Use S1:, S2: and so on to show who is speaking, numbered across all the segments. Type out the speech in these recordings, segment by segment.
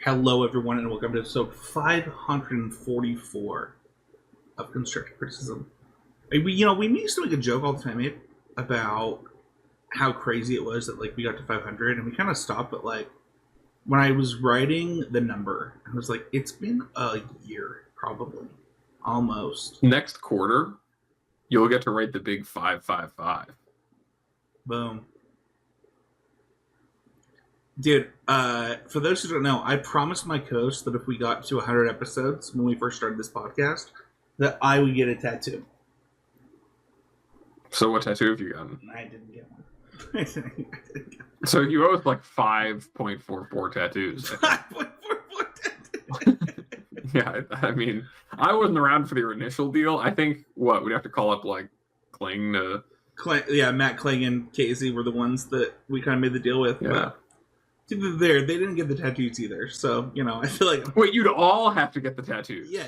S1: Hello, everyone, and welcome to episode 544 of Constructive Criticism. We used to make a joke all the time, Abe, about how crazy it was that we got to 500, and we kind of stopped. But when I was writing the number, I was like, it's been a year, probably, almost.
S2: Next quarter, you'll get to write the big 555.
S1: Boom. Dude, for those who don't know, I promised my host that if we got to 100 episodes when we first started this podcast, that I would get a tattoo.
S2: So what tattoo have you gotten?
S1: I didn't get one.
S2: So you owe us 5.44 tattoos.
S1: 5.44 tattoos.
S2: Yeah, I mean, I wasn't around for the initial deal. I think, we'd have to call up, Kling to...
S1: Matt Kling and Casey were the ones that we kind of made the deal with.
S2: Yeah.
S1: But they didn't get the tattoos either, so I feel like
S2: wait, you'd all have to get the tattoos.
S1: Yeah.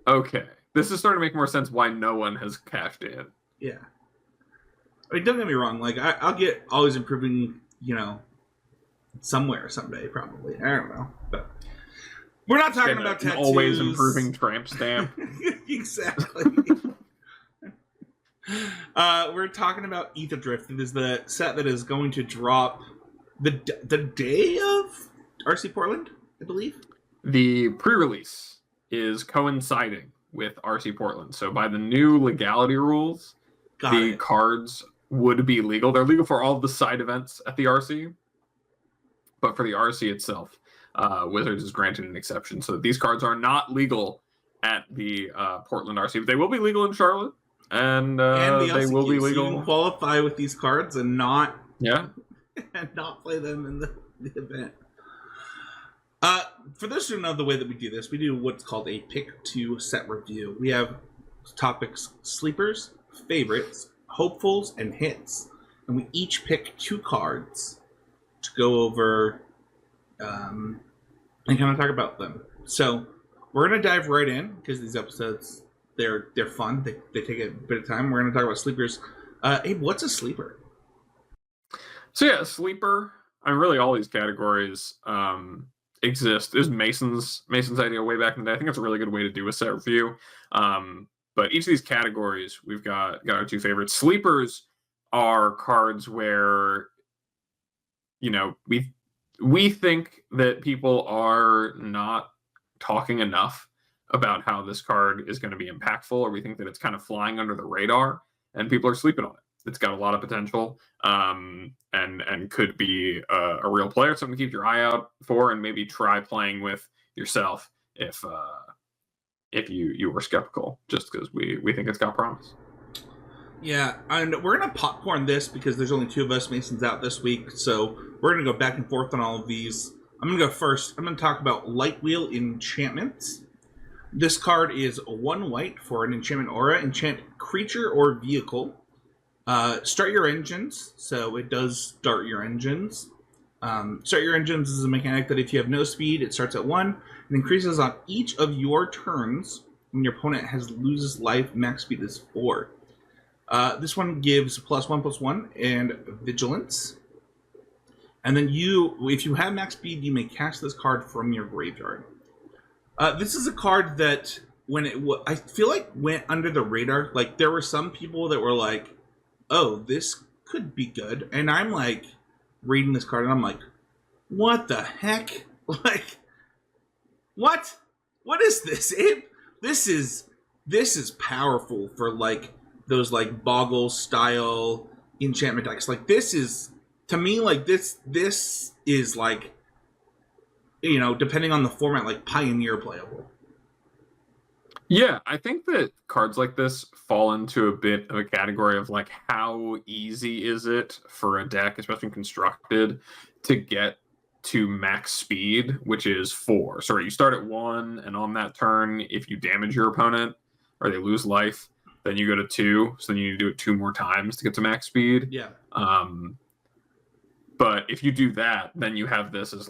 S2: Okay, this is starting to make more sense why no one has cashed in.
S1: Yeah, I mean, don't get me wrong. I'll get always improving. Somewhere someday, probably. I don't know, but we're not talking about tattoos.
S2: Always improving tramp stamp.
S1: Exactly. We're talking about Aetherdrift. It is the set that is going to drop the day of RC Portland, I believe.
S2: The pre-release is coinciding with RC Portland. So by the new legality rules, cards would be legal. They're legal for all of the side events at the RC. But for the RC itself, Wizards is granted an exception. So these cards are not legal at the Portland RC. But they will be legal in Charlotte. And they will be legal.
S1: You can qualify with these cards and not and not play them in the event. For those who don't know the way that we do this, we do what's called a pick two set review. We have topics: sleepers, favorites, hopefuls, and hits, and we each pick two cards to go over and kind of talk about them. So we're gonna dive right in because these episodes. They're fun. They take a bit of time. We're going to talk about sleepers. Abe, what's a sleeper?
S2: So yeah, sleeper. I mean, really, all these categories exist. It was Mason's idea way back in the day. I think it's a really good way to do a set review. But each of these categories, we've got our two favorites. Sleepers are cards where we think that people are not talking enough about how this card is going to be impactful, or we think that it's kind of flying under the radar and people are sleeping on it. It's got a lot of potential and could be a real player, something to keep your eye out for, and maybe try playing with yourself if you were skeptical, just because we think it's got promise.
S1: Yeah, and we're going to popcorn this because there's only two of us. Mason's out this week, so we're going to go back and forth on all of these. I'm going to go first. I'm going to talk about Lightwheel Enchantments. This card is 1 white for an enchantment aura. Enchant creature or vehicle. Start your engines. So it does start your engines. Start your engines is a mechanic that if you have no speed, it starts at 1 and increases on each of your turns when your opponent loses life. Max speed is 4. This one gives +1/+1 and vigilance. And then if you have max speed, you may cast this card from your graveyard. This is a card that I feel like went under the radar. There were some people that were like, "Oh, this could be good," and I'm reading this card and I'm like, "What the heck? What? What is this, Abe? This is powerful for those Boggle style enchantment decks. This is to me this is depending on the format, Pioneer playable.
S2: Yeah, I think that cards like this fall into a bit of a category of how easy is it for a deck, especially constructed, to get to max speed, which is 4. So you start at 1, and on that turn, if you damage your opponent or they lose life, then you go to 2. So then you need to do it 2 more times to get to max speed.
S1: Yeah.
S2: But if you do that, then you have this as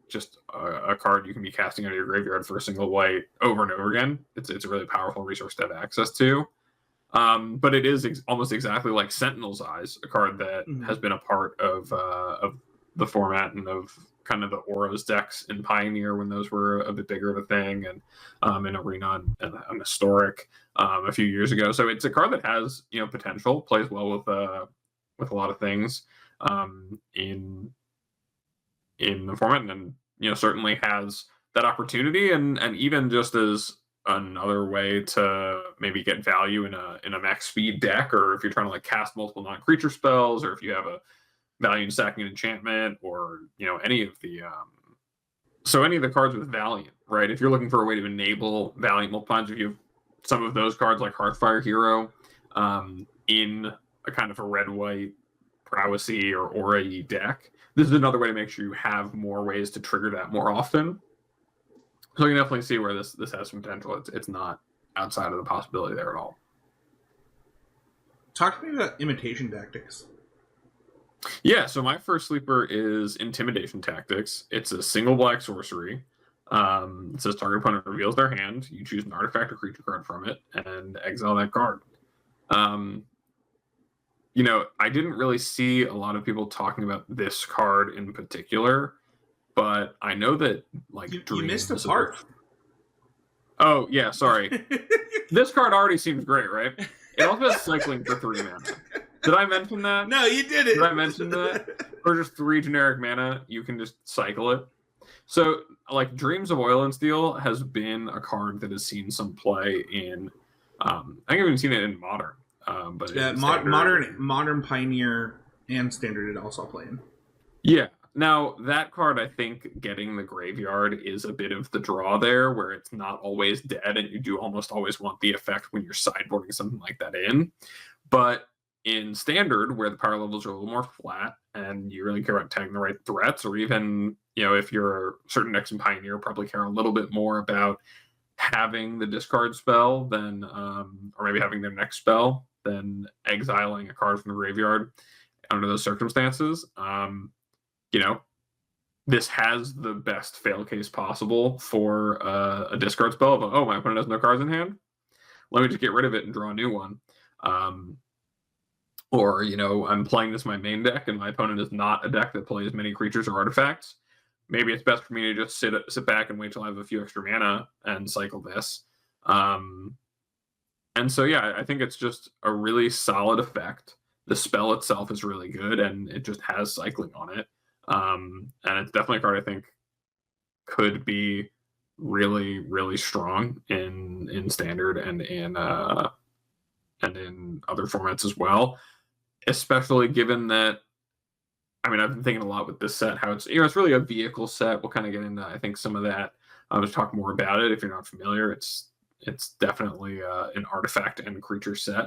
S2: just a card you can be casting out of your graveyard for a single white over and over again. It's a really powerful resource to have access to. But it is almost exactly like Sentinel's Eyes, a card that has been a part of the format and of kind of the Auras decks in Pioneer when those were a bit bigger of a thing, and in Arena and Historic a few years ago. So it's a card that has potential, plays well with a lot of things in the format, and certainly has that opportunity, and even just as another way to maybe get value in a max speed deck, or if you're trying to like cast multiple non-creature spells, or if you have a value in stacking an enchantment, or any of the cards with Valiant, right? If you're looking for a way to enable Valiant multiple times, if you have some of those cards like Hearthfire Hero in a kind of a red-white prowessy or aura-y deck, this is another way to make sure you have more ways to trigger that more often. So you can definitely see where this has some potential. It's not outside of the possibility there at all.
S1: Talk to me about imitation tactics.
S2: Yeah, so my first sleeper is Intimidation Tactics. It's a single black sorcery. It says target opponent reveals their hand. You choose an artifact or creature card from it and exile that card. I didn't really see a lot of people talking about this card in particular, but I know that
S1: you missed a part.
S2: Oh yeah, sorry. This card already seems great, right? It also has cycling for 3 mana. Did I mention that?
S1: No, you didn't.
S2: Did I mention that? Or just 3 generic mana, you can just cycle it. So, Dreams of Oil and Steel has been a card that has seen some play in. I think I've even seen it in Modern. But
S1: yeah, modern Pioneer and Standard it also play in.
S2: Yeah. Now, that card, I think, getting the graveyard is a bit of the draw there, where it's not always dead, and you do almost always want the effect when you're sideboarding something like that in. But in Standard, where the power levels are a little more flat, and you really care about tagging the right threats, or even, if you're certain decks in Pioneer, probably care a little bit more about having the discard spell than, or maybe having their next spell, than exiling a card from the graveyard under those circumstances. This has the best fail case possible for a discard spell. But, my opponent has no cards in hand. Let me just get rid of it and draw a new one. Or, I'm playing this in my main deck, and my opponent is not a deck that plays many creatures or artifacts. Maybe it's best for me to just sit back and wait till I have a few extra mana and cycle this. And so, yeah, I think it's just a really solid effect. The spell itself is really good, and it just has cycling on it. And it's definitely a card I think could be really, really strong in Standard and in other formats as well. Especially given that, I've been thinking a lot with this set how it's it's really a vehicle set. We'll kind of get into, I think, some of that. I'll just talk more about it if you're not familiar. It's definitely an artifact and creature set.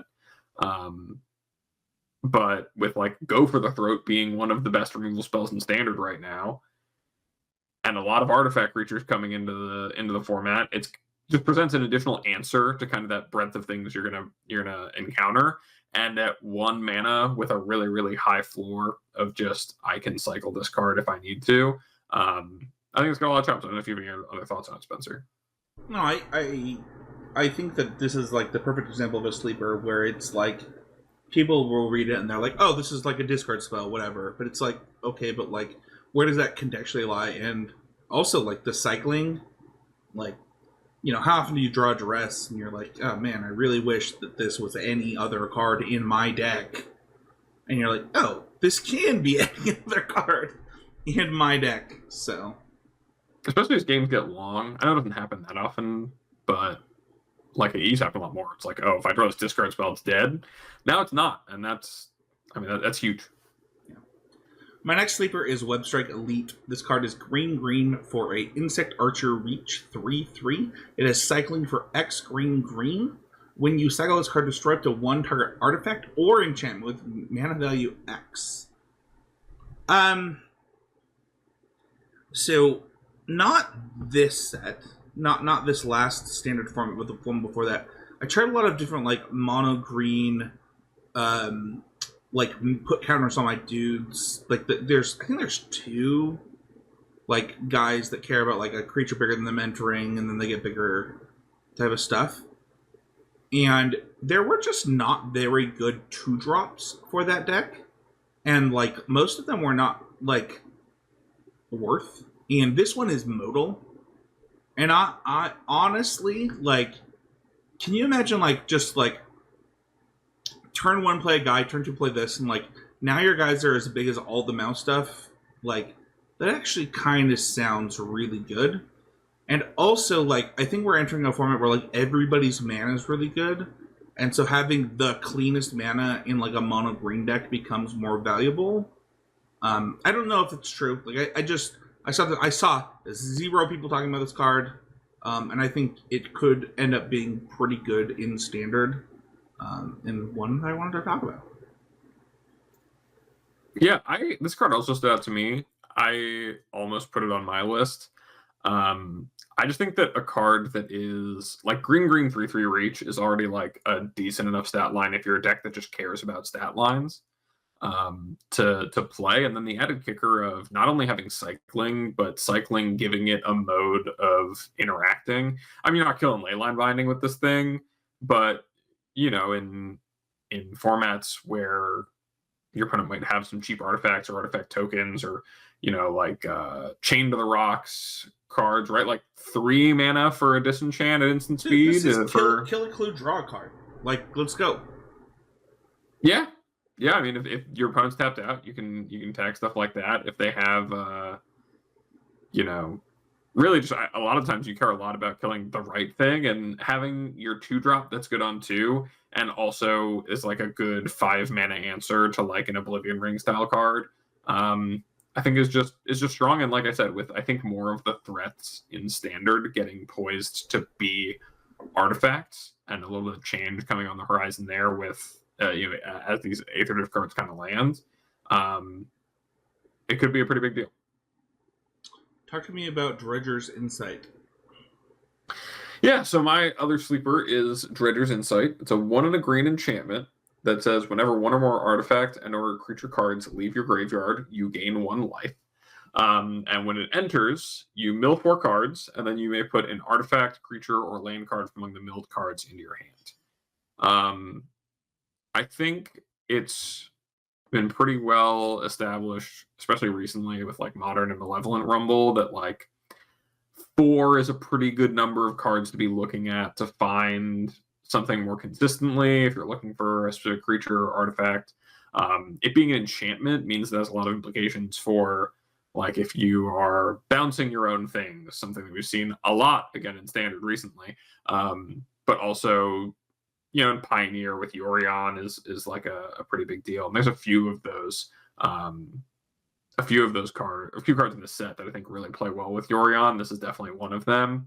S2: But with Go for the Throat being one of the best removal spells in Standard right now, and a lot of artifact creatures coming into the format, it just presents an additional answer to kind of that breadth of things you're gonna encounter. And at 1 mana with a really, really high floor of just I can cycle this card if I need to. I think it's got a lot of chops. I don't know if you have any other thoughts on it, Spencer.
S1: No, I think that this is the perfect example of a sleeper where it's people will read it and they're like, oh, this is a discard spell, whatever. But it's okay, but where does that contextually lie? And also the cycling, how often do you draw Duress and you're like, oh man, I really wish that this was any other card in my deck. And you're like, oh, this can be any other card in my deck. So,
S2: especially as games get long, I know it doesn't happen that often, but it used to happen a lot more. It's oh, if I draw this discard spell, it's dead. Now it's not, and that's huge.
S1: Yeah. My next sleeper is Webstrike Elite. This card is green for a Insect Archer Reach 3/3. It has cycling for X green. When you cycle this card, destroy up to 1 target artifact or enchantment with mana value X. So not this set. Not this last Standard format, but the one before that. I tried a lot of different mono green, put counters on my dudes. I think there's 2 guys that care about a creature bigger than them entering, and then they get bigger type of stuff. And there were just not very good 2-drops for that deck, and most of them were not worth. And this one is modal. And I honestly, like, can you imagine, like, just, like, turn one play a guy, turn two play this, and, like, now your guys are as big as all the mouse stuff? Like, that actually kind of sounds really good. And also, like, I think we're entering a format where, like, everybody's mana is really good. And so having the cleanest mana in, like, a mono green deck becomes more valuable. I don't know if it's true. Like, I saw 0 people talking about this card. And I think it could end up being pretty good in Standard. And one that I wanted to talk about.
S2: Yeah, this card also stood out to me. I almost put it on my list. I just think that a card that is like green 3/3 reach is already like a decent enough stat line if you're a deck that just cares about stat lines to play. And then the added kicker of not only having cycling, but cycling giving it a mode of interacting. I mean, you're not killing leyline binding with this thing, but you know, in formats where your opponent might have some cheap artifacts or artifact tokens, or you know, like Chain to the Rocks cards, right? Like 3 mana for a disenchant at instant speed.
S1: This is kill a clue, draw a card. Like, let's go.
S2: Yeah. I mean, if your opponent's tapped out, you can tag stuff like that. If they have, you know, really just a lot of times you care a lot about killing the right thing, and having your 2-drop that's good on 2 and also is like a good 5 mana answer to like an Oblivion Ring style card. I think is just strong. And like I said, with I think more of the threats in Standard getting poised to be artifacts and a little bit of change coming on the horizon there with you know, as these Aetherdrift cards kind of land, it could be a pretty big deal.
S1: Talk to me about Dredger's Insight.
S2: Yeah, so my other sleeper is Dredger's Insight. It's a 1 and a green enchantment that says whenever 1 or more artifact and or creature cards leave your graveyard, you gain 1 life. And when it enters, you mill 4 cards, and then you may put an artifact, creature, or land card from among the milled cards into your hand. I think it's been pretty well established, especially recently with like Modern and Malevolent Rumble, that like 4 is a pretty good number of cards to be looking at to find something more consistently if you're looking for a specific creature or artifact. It being an enchantment means there's a lot of implications for like if you are bouncing your own things, something that we've seen a lot again in Standard recently. But also, you know, in Pioneer with Yorion is like a pretty big deal. And there's a few cards in the set that I think really play well with Yorion. This is definitely one of them.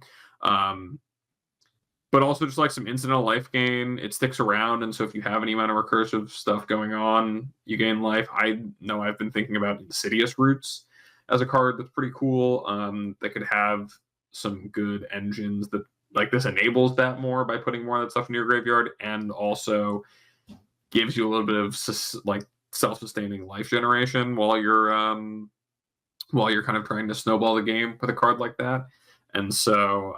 S2: But also just like some incidental life gain. It sticks around, and so if you have any amount of recursive stuff going on, you gain life. I know I've been thinking about Insidious Roots as a card that's pretty cool. That could have some good engines that like this enables that more by putting more of that stuff in your graveyard, and also gives you a little bit of like self-sustaining life generation while you're kind of trying to snowball the game with a card like that. And so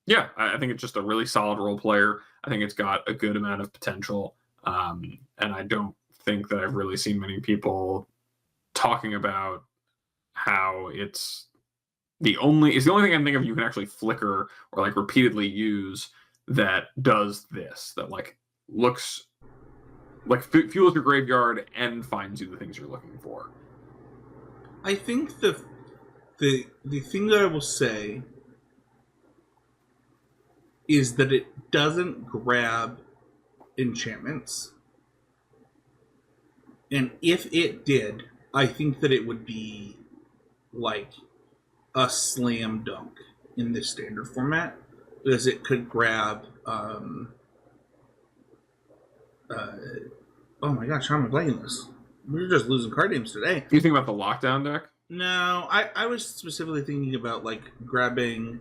S2: yeah, I think it's just a really solid role player. I think it's got a good amount of potential, and I don't think that I've really seen many people talking about how it's the only thing I can think of you can actually flicker or like repeatedly use that does this, that like looks like fuels your graveyard and finds you the things you're looking for.
S1: I think the thing that I will say is that it doesn't grab enchantments. And if it did, I think that it would be like a slam dunk in this Standard format, because it could grab oh my gosh, how am I playing this? We're just losing card names today.
S2: You think about the lockdown deck?
S1: No, I was specifically thinking about like grabbing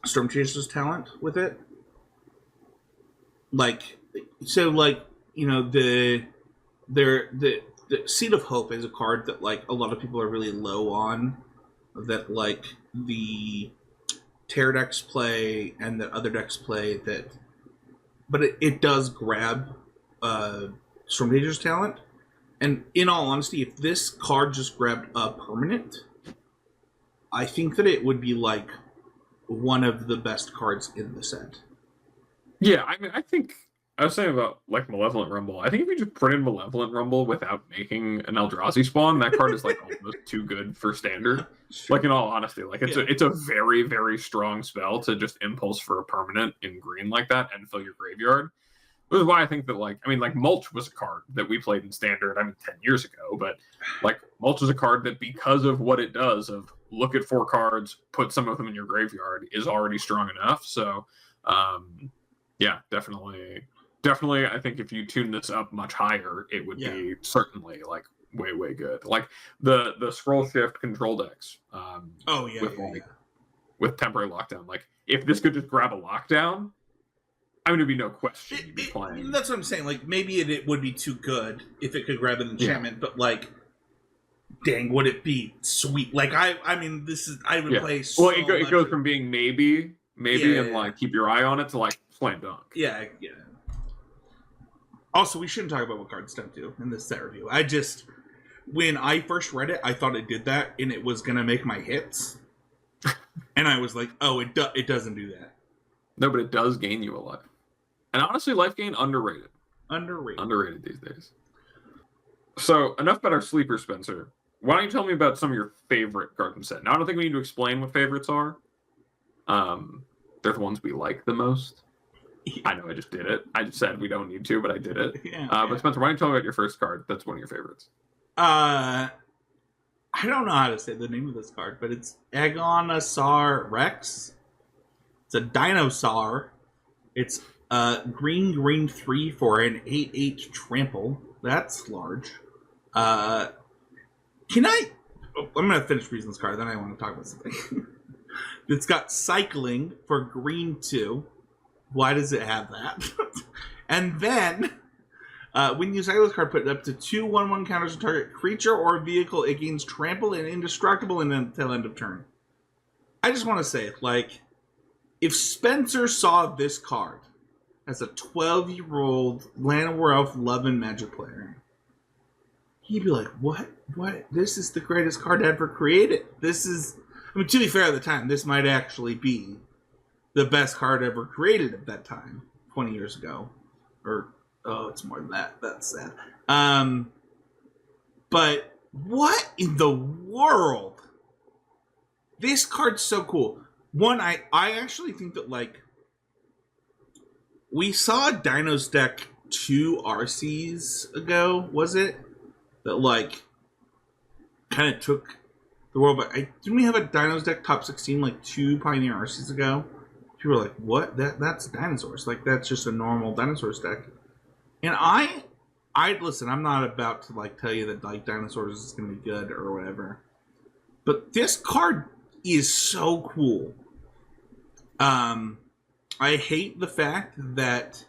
S1: Storm Chaser's talent with it. Like, so like, you know, the Seed of Hope is a card that like a lot of people are really low on, that like the Terror decks play and that other decks play, that but it does grab Storm Chaser's talent. And in all honesty, if this card just grabbed a permanent, I think that it would be like one of the best cards in the set.
S2: Yeah, I mean, I think I was saying about like Malevolent Rumble. I think if you just put in Malevolent Rumble without making an Eldrazi spawn, that card is like almost too good for standard.
S1: Sure.
S2: Like in all honesty, like it's a very very strong spell to just impulse for a permanent in green like that and fill your graveyard. Which is why I think that like Mulch was a card that we played in standard. I mean, 10 years ago, but like Mulch is a card that because of what it does of look at 4 cards, put some of them in your graveyard is already strong enough. So. Yeah, definitely. I think if you tune this up much higher, it would be certainly like way good. Like the scroll shift control decks. With temporary lockdown. Like if this could just grab a lockdown, I mean, it'd be no question you'd be playing.
S1: That's what I'm saying. Like maybe it would be too good if it could grab an enchantment, but like, dang, would it be sweet? Like I mean, I would play. So
S2: well, it goes from being maybe, and like keep your eye on it to like slam dunk.
S1: Yeah. Also, we shouldn't talk about what cards don't do in this set review. When I first read it, I thought it did that, and it was gonna make my hits, and I was like, oh, it doesn't do that.
S2: No, but it does gain you a life, and honestly, life gain underrated.
S1: Underrated
S2: these days. So enough about our sleeper, Spencer. Why don't you tell me about some of your favorite cards in the set? Now, I don't think we need to explain what favorites are. They're the ones we like the most. I know I just did it. I just said we don't need to, but I did it. But Spencer, why don't you tell me about your first card? That's one of your favorites.
S1: I don't know how to say the name of this card, but it's Agonosaur Rex. It's a dinosaur. It's green 3 for an 8/8 trample. That's large. I'm gonna finish reading this card, then I want to talk about something. It's got cycling for green 2. Why does it have that? And then, when you cycle this card, put it up to 2 1/1 counters on target creature or vehicle. It gains trample and indestructible until end of turn. I just want to say, like, if Spencer saw this card as a 12-year-old Llanowar Elf loving Magic player, he'd be like, what? This is the greatest card ever created. I mean, to be fair, at the time, this might actually be the best card ever created at that time, 20 years ago. Or, it's more than that. That's sad. But what in the world? This card's so cool. One, I actually think that, like, we saw a Dinos deck 2 RCs ago, was it? That, like, kind of took the world. But didn't we have a Dinos deck top 16 like 2 Pioneer RCs ago? People were like, what? That's dinosaurs. Like, that's just a normal dinosaurs deck. And I listen, I'm not about to, like, tell you that, like, dinosaurs is going to be good or whatever. But this card is so cool. I hate the fact that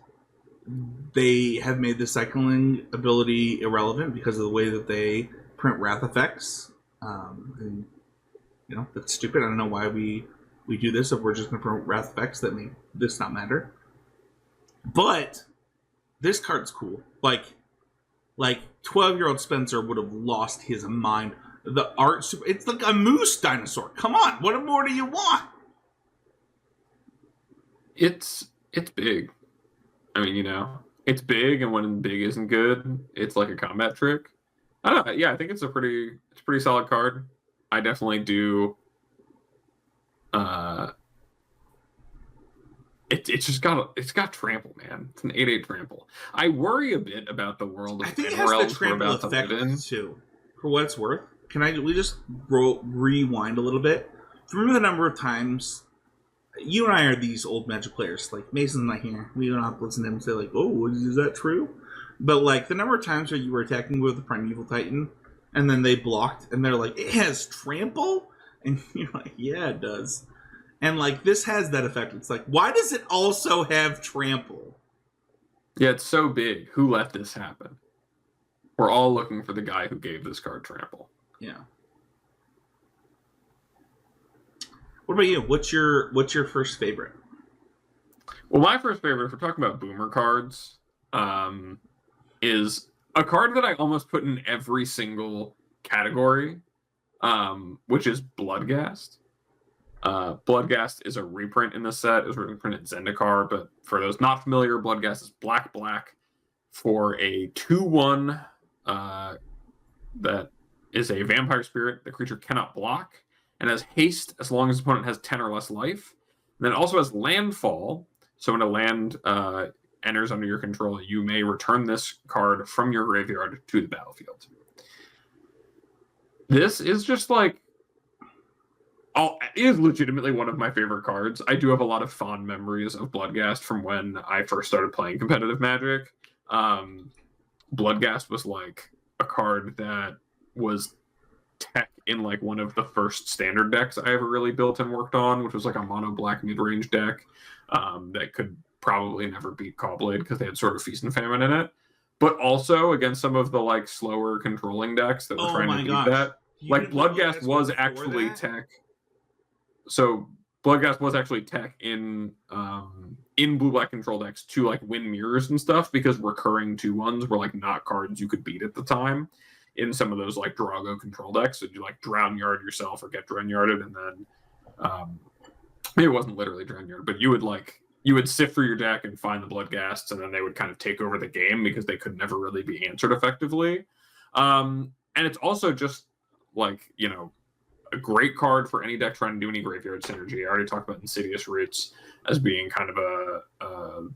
S1: they have made the cycling ability irrelevant because of the way that they print wrath effects. And, you know, that's stupid. I don't know why we do this if we're just going to print wrath effects that make this not matter. But this card's cool. Like 12-year-old Spencer would have lost his mind. The art, it's like a moose dinosaur. Come on, what more do you want?
S2: It's big. I mean, you know, it's big, and when big isn't good, it's like a combat trick. I don't know. Yeah, I think it's a pretty solid card. I definitely do. It's got trample, man. It's an 8/8 trample. I worry a bit about the world of
S1: I think it has the trample effect too. For what it's worth, we just rewind a little bit? Remember the number of times you and I are these old Magic players. Like, Mason's not here. We don't have to listen to him and say, like, oh, is that true? But, like, the number of times where you were attacking with the Primeval Titan, and then they blocked, and they're like, it has trample? And you're like, yeah, it does. And, like, this has that effect. It's like, why does it also have trample?
S2: Yeah, it's so big. Who let this happen? We're all looking for the guy who gave this card trample.
S1: Yeah. What about you? What's your first favorite?
S2: Well, my first favorite, if we're talking about boomer cards, is A card that I almost put in every single category, which is Bloodghast. Bloodghast is a reprint in the set. It was reprinted in Zendikar, but for those not familiar, Bloodghast is black for a 2/1 that is a vampire spirit. The creature cannot block and has haste as long as the opponent has 10 or less life. And then it also has landfall. So when a land enters under your control, you may return this card from your graveyard to the battlefield. This is just like, it is legitimately one of my favorite cards. I do have a lot of fond memories of Bloodghast from when I first started playing competitive Magic. Bloodghast was like a card that was tech in like one of the first standard decks I ever really built and worked on, which was like a mono black mid-range deck that could probably never beat Caw-Blade because they had sort of Feast and Famine in it. But also against some of the like slower controlling decks that were trying to beat that. Like Bloodghast was actually tech. So Bloodghast was actually tech in blue-black control decks to like win mirrors and stuff, because recurring 2/1s were like not cards you could beat at the time in some of those like Drago control decks. So you like drown yard yourself or get drown yarded, and then maybe it wasn't literally drown yard, but you would sift through your deck and find the Bloodghasts, and then they would kind of take over the game because they could never really be answered effectively. And it's also just like, you know, a great card for any deck trying to do any graveyard synergy. I already talked about Insidious Roots as being kind of a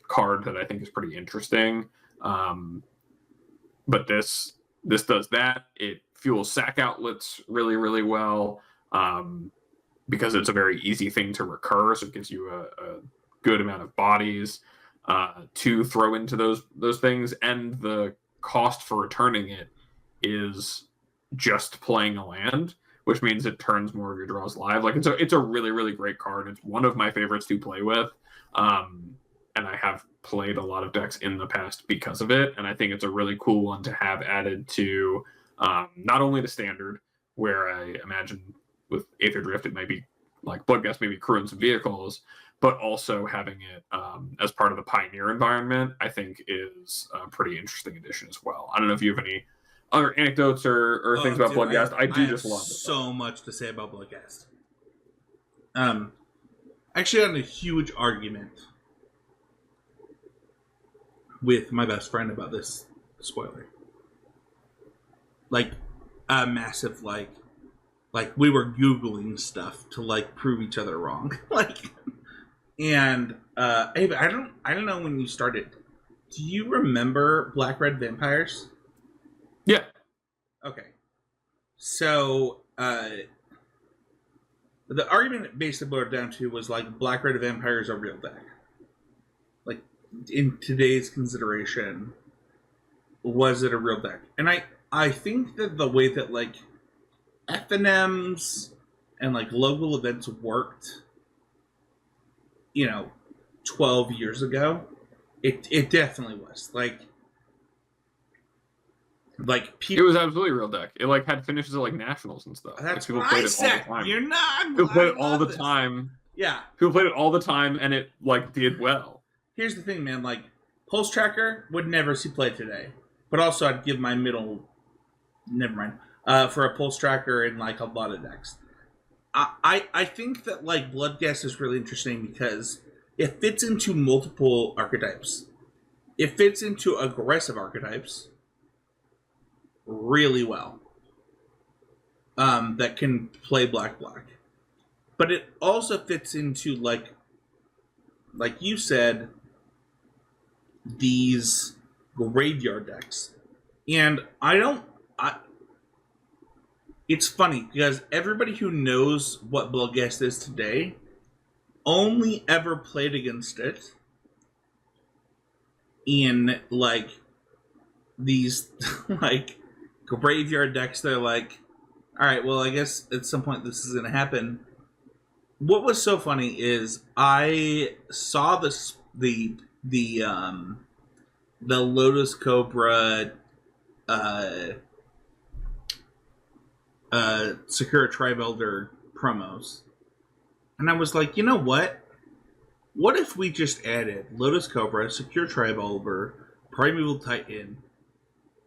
S2: card that I think is pretty interesting. But this does that. It fuels sack outlets really, really well because it's a very easy thing to recur. So it gives you a good amount of bodies to throw into those things. And the cost for returning it is just playing a land, which means it turns more of your draws live. Like it's a really, really great card. It's one of my favorites to play with. And I have played a lot of decks in the past because of it. And I think it's a really cool one to have added to not only the standard, where I imagine with Aetherdrift it might be like Bloodghast maybe crewing some vehicles, but also having it as part of the Pioneer environment, I think is a pretty interesting addition as well. I don't know if you have any other anecdotes or things about Bloodghast. I just love it.
S1: So much to say about Bloodghast. Actually, I had a huge argument with my best friend about this spoiler. Like a massive like we were Googling stuff to like prove each other wrong. And Abe, I don't know when you started. Do you remember Black Red Vampires?
S2: Yeah.
S1: Okay. So the argument it basically boiled down to was like Black Red Vampire is a real deck. Like in today's consideration, was it a real deck? And I think that the way that like FNMs and like local events worked, 12 years ago, it definitely was like people.
S2: It was absolutely a real deck. It like had finishes at like nationals and stuff.
S1: That's
S2: like,
S1: what I said. You're not.
S2: People played it all the time.
S1: Yeah.
S2: People played it all the time, and it like did well.
S1: Here's the thing, man. Like Pulse Tracker would never see play today, but also I'd give my middle. Never mind. For a Pulse Tracker in like a lot of decks. I think that like Bloodghast is really interesting because it fits into multiple archetypes. It fits into aggressive archetypes really well. That can play black. But it also fits into like you said, these graveyard decks. And it's funny because everybody who knows what Bloodghast is today only ever played against it in like these like graveyard decks. They're like, all right, well, I guess at some point this is going to happen. What was so funny is I saw the Lotus Cobra Sakura Tribe Elder promos, and I was like, you know what? What if we just added Lotus Cobra, Secure Tribe Elder, Primeval Titan,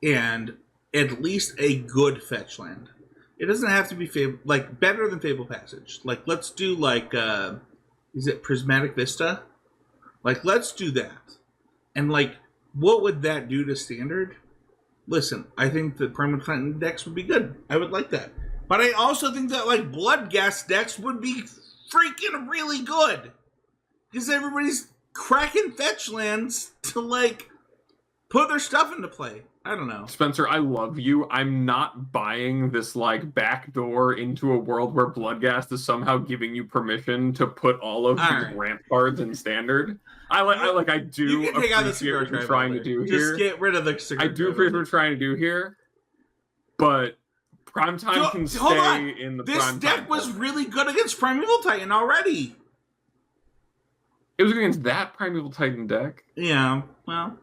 S1: and at least a good fetch land. It doesn't have to be better than Fable Passage. Like, let's do is it Prismatic Vista? Like, let's do that. And like, what would that do to Standard? Listen, I think the Primal Titan decks would be good. I would like that. But I also think that like Bloodghast decks would be freaking really good. Because everybody's cracking fetch lands to like put their stuff into play. I don't know.
S2: Spencer, I love you. I'm not buying this like backdoor into a world where Bloodghast is somehow giving you permission to put all of these ramp cards in Standard. I do
S1: you can take out the
S2: appreciate
S1: cigar
S2: what you're trying to do here.
S1: Just get rid of the cigar.
S2: I do appreciate what you're trying to do here, but Primetime can stay in the
S1: This
S2: Primetime.
S1: deck was really good against Primeval Titan already.
S2: It was against that Primeval Titan deck.
S1: Yeah, well.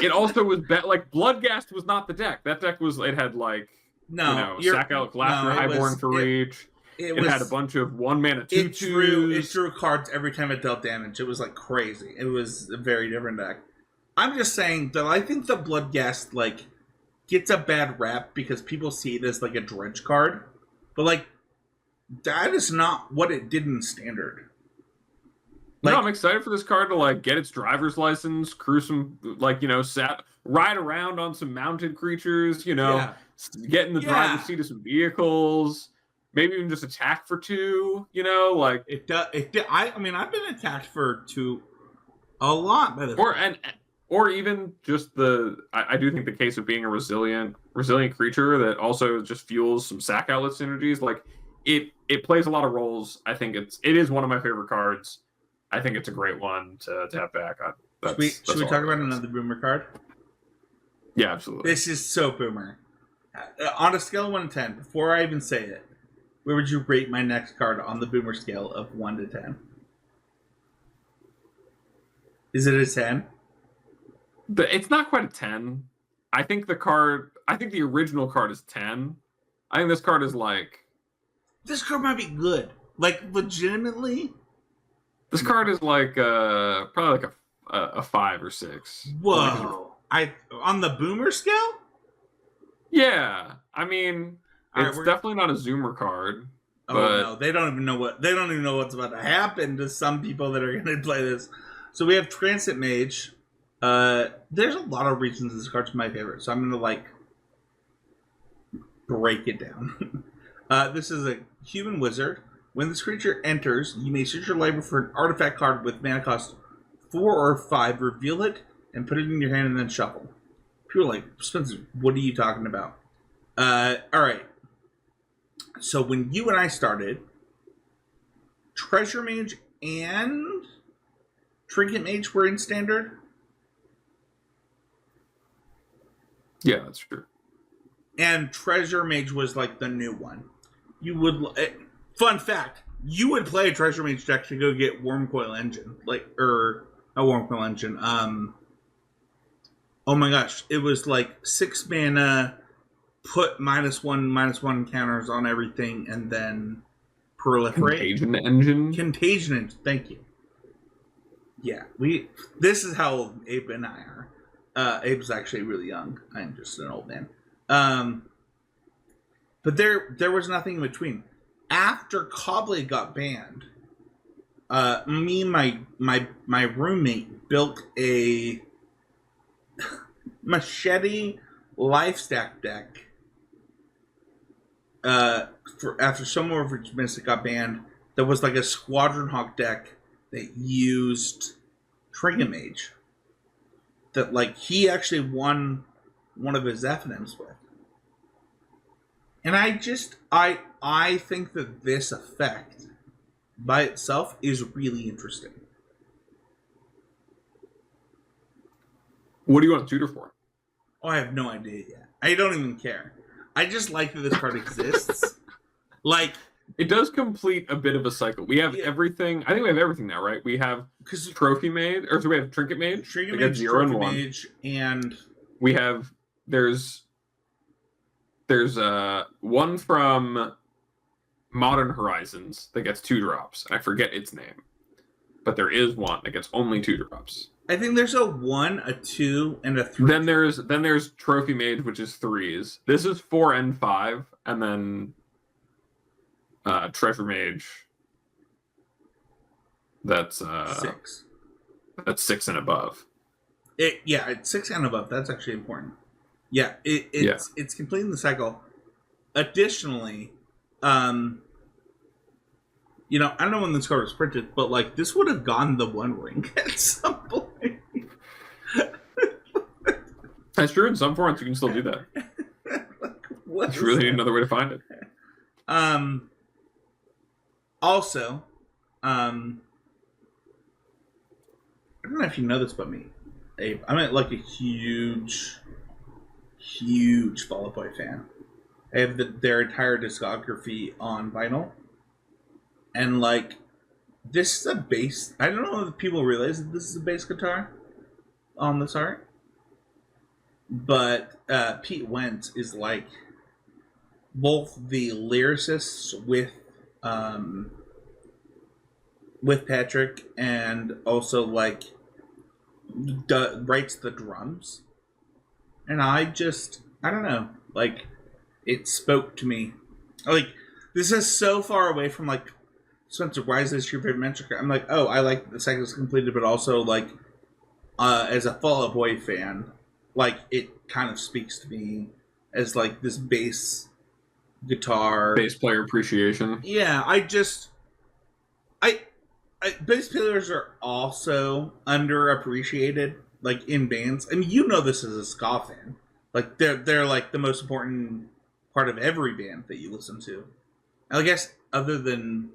S2: It also was like Bloodghast was not the deck. That deck had like Sack Out Laughter, Highborn for reach. It had a bunch of 1-mana 2/2s.
S1: It drew cards every time it dealt damage. It was like crazy. It was a very different deck. I'm just saying that I think the Bloodghast like gets a bad rap because people see it as like a dredge card, but like that is not what it did in Standard.
S2: Like, I'm excited for this card to like get its driver's license, cruise some ride around on some mounted creatures, get in the driver's seat of some vehicles, maybe even just attack for 2, like
S1: it does. I mean, I've been attacked for 2 a lot by this.
S2: Or even just I do think the case of being a resilient creature that also just fuels some sack outlet synergies. Like it plays a lot of roles. I think it is one of my favorite cards. I think it's a great one to have back.
S1: Should we talk about another Boomer card?
S2: Yeah, absolutely.
S1: This is so Boomer. On a scale of 1 to 10, before I even say it, where would you rate my next card on the Boomer scale of 1 to 10? Is it a 10?
S2: It's not quite a 10. I think the original card is 10. I think this card is like...
S1: This card might be good. Like, legitimately...
S2: This card is like probably like a 5 or 6.
S1: Whoa! On the Boomer scale?
S2: Yeah, I mean, it's definitely not a Zoomer card.
S1: Oh no, they don't even know what's about to happen to some people that are going to play this. So we have Transit Mage. There's a lot of reasons this card's my favorite, so I'm going to like break it down. This is a human wizard. When this creature enters, you may search your library for an artifact card with mana cost 4 or 5, reveal it, and put it in your hand and then shuffle. People are like, Spencer, what are you talking about? Alright. So when you and I started, Treasure Mage and Trinket Mage were in Standard?
S2: Yeah, that's true.
S1: And Treasure Mage was like the new one. You would... Fun fact, you would play a Treasure Mage deck to go get Wormcoil Engine. A Wormcoil Engine. Oh my gosh. It was like 6 mana, put -1/-1 counters on everything, and then proliferate.
S2: Contagion Engine?
S1: Contagion Engine, thank you. Yeah, this is how old Abe and I are. Abe's actually really young. I'm just an old man. But there was nothing in between. After Cobblade got banned, me and my roommate built a Machete Lifestack deck. After some of its Mystic got banned, there was like a Squadron Hawk deck that used Trinket Mage. That like he actually won one of his FNMs with. And I think that this effect by itself is really interesting.
S2: What do you want to tutor for?
S1: Oh, I have no idea yet. I don't even care. I just like that this card exists. Like,
S2: it does complete a bit of a cycle. We have everything. I think we have everything now, right? We have Trophy Mage, or so we have Trinket Mage.
S1: Trinket Mage, 0 and 1. Mage, and
S2: we have there's one from Modern Horizons that gets 2 drops. I forget its name, but there is one that gets only 2 drops.
S1: I think there's a 1, a 2, and a 3.
S2: Then there's Trophy Mage, which is 3s. This is 4 and 5, and then Treasure Mage. That's
S1: 6.
S2: That's 6 and above.
S1: It's 6 and above. That's actually important. Yeah, it's completing the cycle. Additionally, I don't know when this card was printed, but like this would have gone the One Ring at some point.
S2: That's true. In some formats, you can still do that. It's really another way to find it.
S1: Also, I don't know if you know this about me, Abe. I'm like a huge Fall Out Boy fan. I have their entire discography on vinyl. And like, this is a bass. I don't know if people realize that this is a bass guitar on this art. But Pete Wentz is like both the lyricist with Patrick and also like writes the drums. And I don't know, like it spoke to me. Like this is so far away from like Spencer, why is this your favorite Metric? I'm like, oh, I like the cycle's completed, but also like as a Fall Out Boy fan, like it kind of speaks to me as like this bass guitar
S2: player appreciation.
S1: Yeah, bass players are also underappreciated, like in bands. I mean, this as a ska fan. Like they're like the most important part of every band that you listen to. I guess other than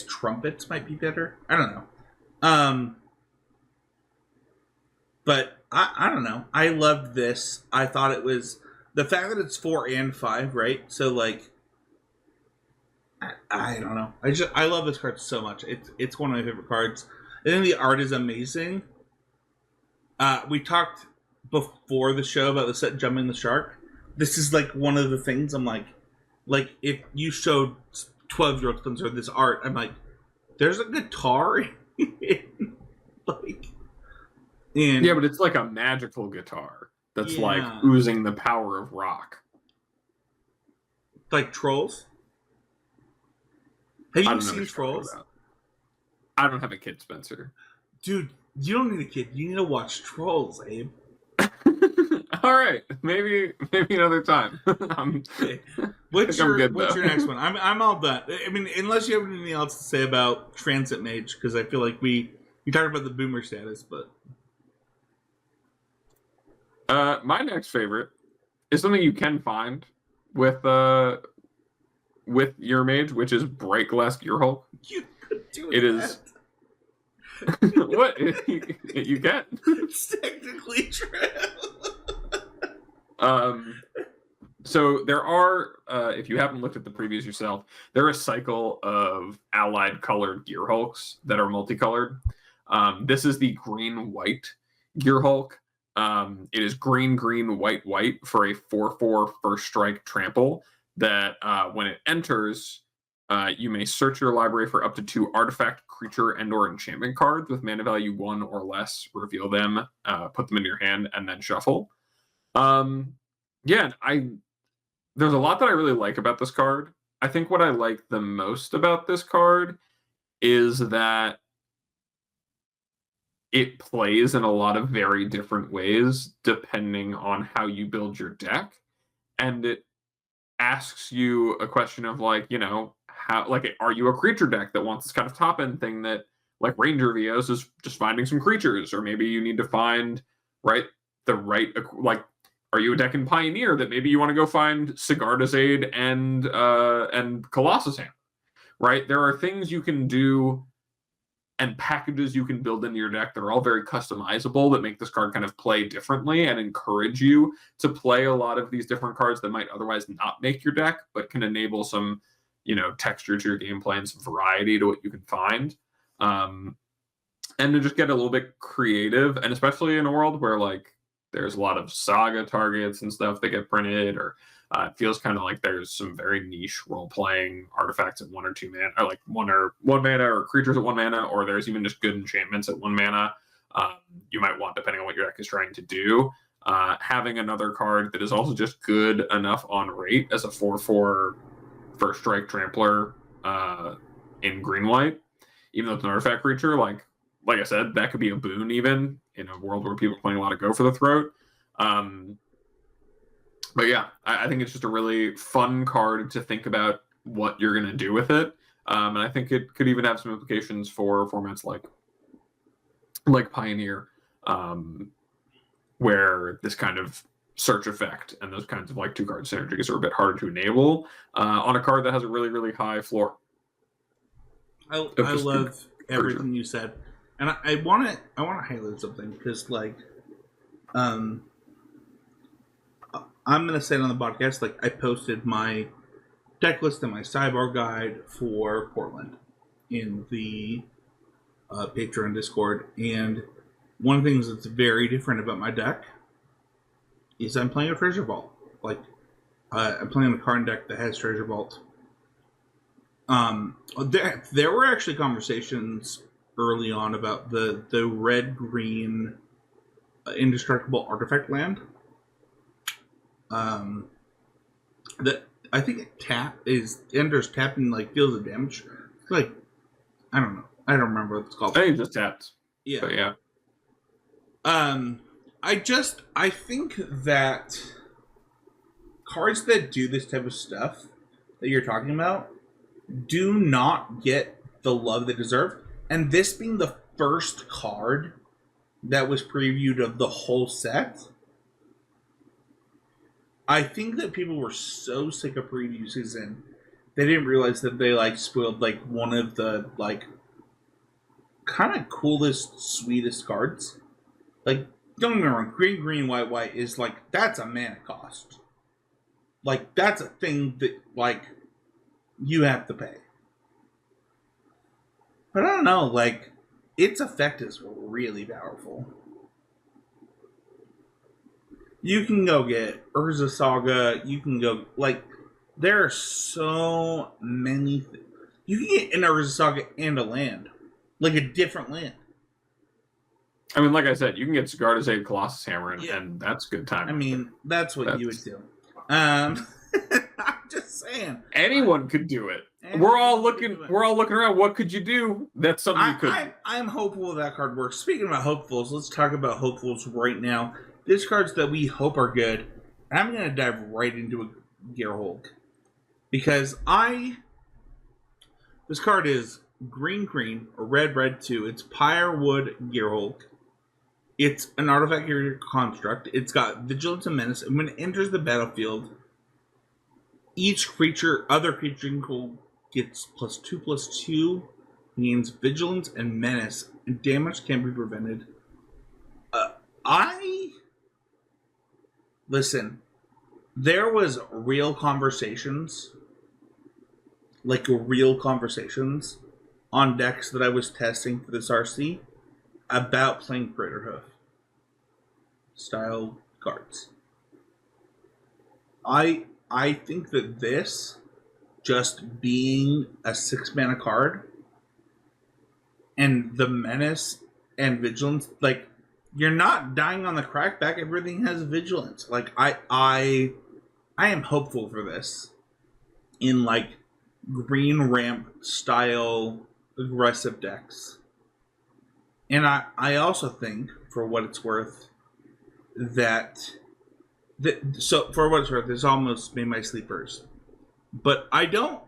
S1: trumpets might be better. I don't know. But I don't know. I loved this. I thought it was the fact that it's 4 and 5, right? So like I don't know. I love this card so much. It's one of my favorite cards. I think the art is amazing. We talked before the show about the set Jumping the Shark. This is like one of the things I'm like if you showed 12-year-old Spencer this art, I'm like, there's a guitar
S2: yeah, but it's like a magical guitar that's like oozing the power of rock.
S1: Like Trolls? Have you seen Trolls?
S2: I don't have a kid, Spencer.
S1: Dude, you don't need a kid. You need to watch Trolls, Abe.
S2: All right, maybe another time.
S1: What's your next one? I'm all done. I mean, unless you have anything else to say about Transit Mage, because I feel like we talked about the boomer status, but
S2: my next favorite is something you can find with your mage, which is Bright Glass Gearhulk.
S1: You could do
S2: it. Is what you get?
S1: It's technically true.
S2: So there are, if you haven't looked at the previews yourself, there are a cycle of allied colored Gearhulks that are multicolored. This is the green-white Gearhulk. It is green, white for a 4/4 first strike trample that when it enters, you may search your library for up to 2 artifact, creature, and or enchantment cards with mana value 1 or less, reveal them, put them in your hand, and then shuffle. There's a lot that I really like about this card. I think what I like the most about this card is that it plays in a lot of very different ways depending on how you build your deck. And it asks you a question of like, are you a creature deck that wants this kind of top end thing that like Ranger Vios is just finding some creatures, or maybe you need to find are you a deck in Pioneer that maybe you want to go find Sigarda's Aid and Colossus Hammer, right? There are things you can do and packages you can build into your deck that are all very customizable that make this card kind of play differently and encourage you to play a lot of these different cards that might otherwise not make your deck, but can enable some, texture to your gameplay and some variety to what you can find. And to just get a little bit creative, and especially in a world where like there's a lot of saga targets and stuff that get printed, or it feels kind of like there's some very niche role-playing artifacts at 1 or 2 mana, or like one mana, or creatures at 1 mana, or there's even just good enchantments at 1 mana. you might want, depending on what your deck is trying to do. Having another card that is also just good enough on rate as a 4/4 first strike trampler in green white, even though it's an artifact creature, like I said, that could be a boon even in a world where people are playing a lot of Go for the Throat. But yeah, I think it's just a really fun card to think about what you're going to do with it. And I think it could even have some implications for formats like Pioneer, where this kind of search effect and those kinds of like 2-card synergies are a bit harder to enable on a card that has a really, really high floor.
S1: I love everything you said, and I want to highlight something because I'm gonna say it on the podcast. Like, I posted my deck list and my sidebar guide for Portland in the Patreon Discord, and one of the things that's very different about my deck is I'm playing a Treasure Vault. Like, I'm playing a Karn deck that has Treasure Vault. There were actually conversations early on about the red-green indestructible artifact land. That I think enters tapping, like, deals the damage. Like, I don't know. I don't remember what it's called.
S2: I think it just taps.
S1: Yeah.
S2: But yeah.
S1: I think that cards that do this type of stuff that you're talking about do not get the love they deserve. And this being the first card that was previewed of the whole set, I think that people were so sick of preview season, they didn't realize that they, like, spoiled, like, one of the, like, kind of coolest, sweetest cards. Like, don't get me wrong, green, white is, like, that's a mana cost. Like, that's a thing that, like, you have to pay. But I don't know, like, its effect is really powerful. You can go get Urza Saga, you can go, like, there are so many things. You can get an Urza Saga and a land. Like, a different land.
S2: I mean, like I said, you can get Sigarda's Aid, Colossus Hammer, and that's good time.
S1: I mean, that's what you would do. I'm just saying.
S2: Anyone could do it. We're all looking around. What could you do? That's something you could.
S1: I'm hopeful that card works. Speaking about hopefuls, let's talk about hopefuls right now. There's cards that we hope are good, and I'm going to dive right into a Gearhulk. Because this card is green, or red 2. It's Pyrewood Gearhulk. It's an artifact carrier construct. It's got Vigilance and Menace, and when it enters the battlefield, each other creature gets +2/+2, gains Vigilance and Menace, and damage can be prevented. Listen, there was real conversations on decks that I was testing for this RC about playing Craterhoof style cards. I think that this, just being a 6-mana card, and the Menace and Vigilance, like, you're not dying on the crackback. Everything has Vigilance. Like, I am hopeful for this in, like, green ramp style aggressive decks. And I also think, for what it's worth, it's almost made my sleepers. But I don't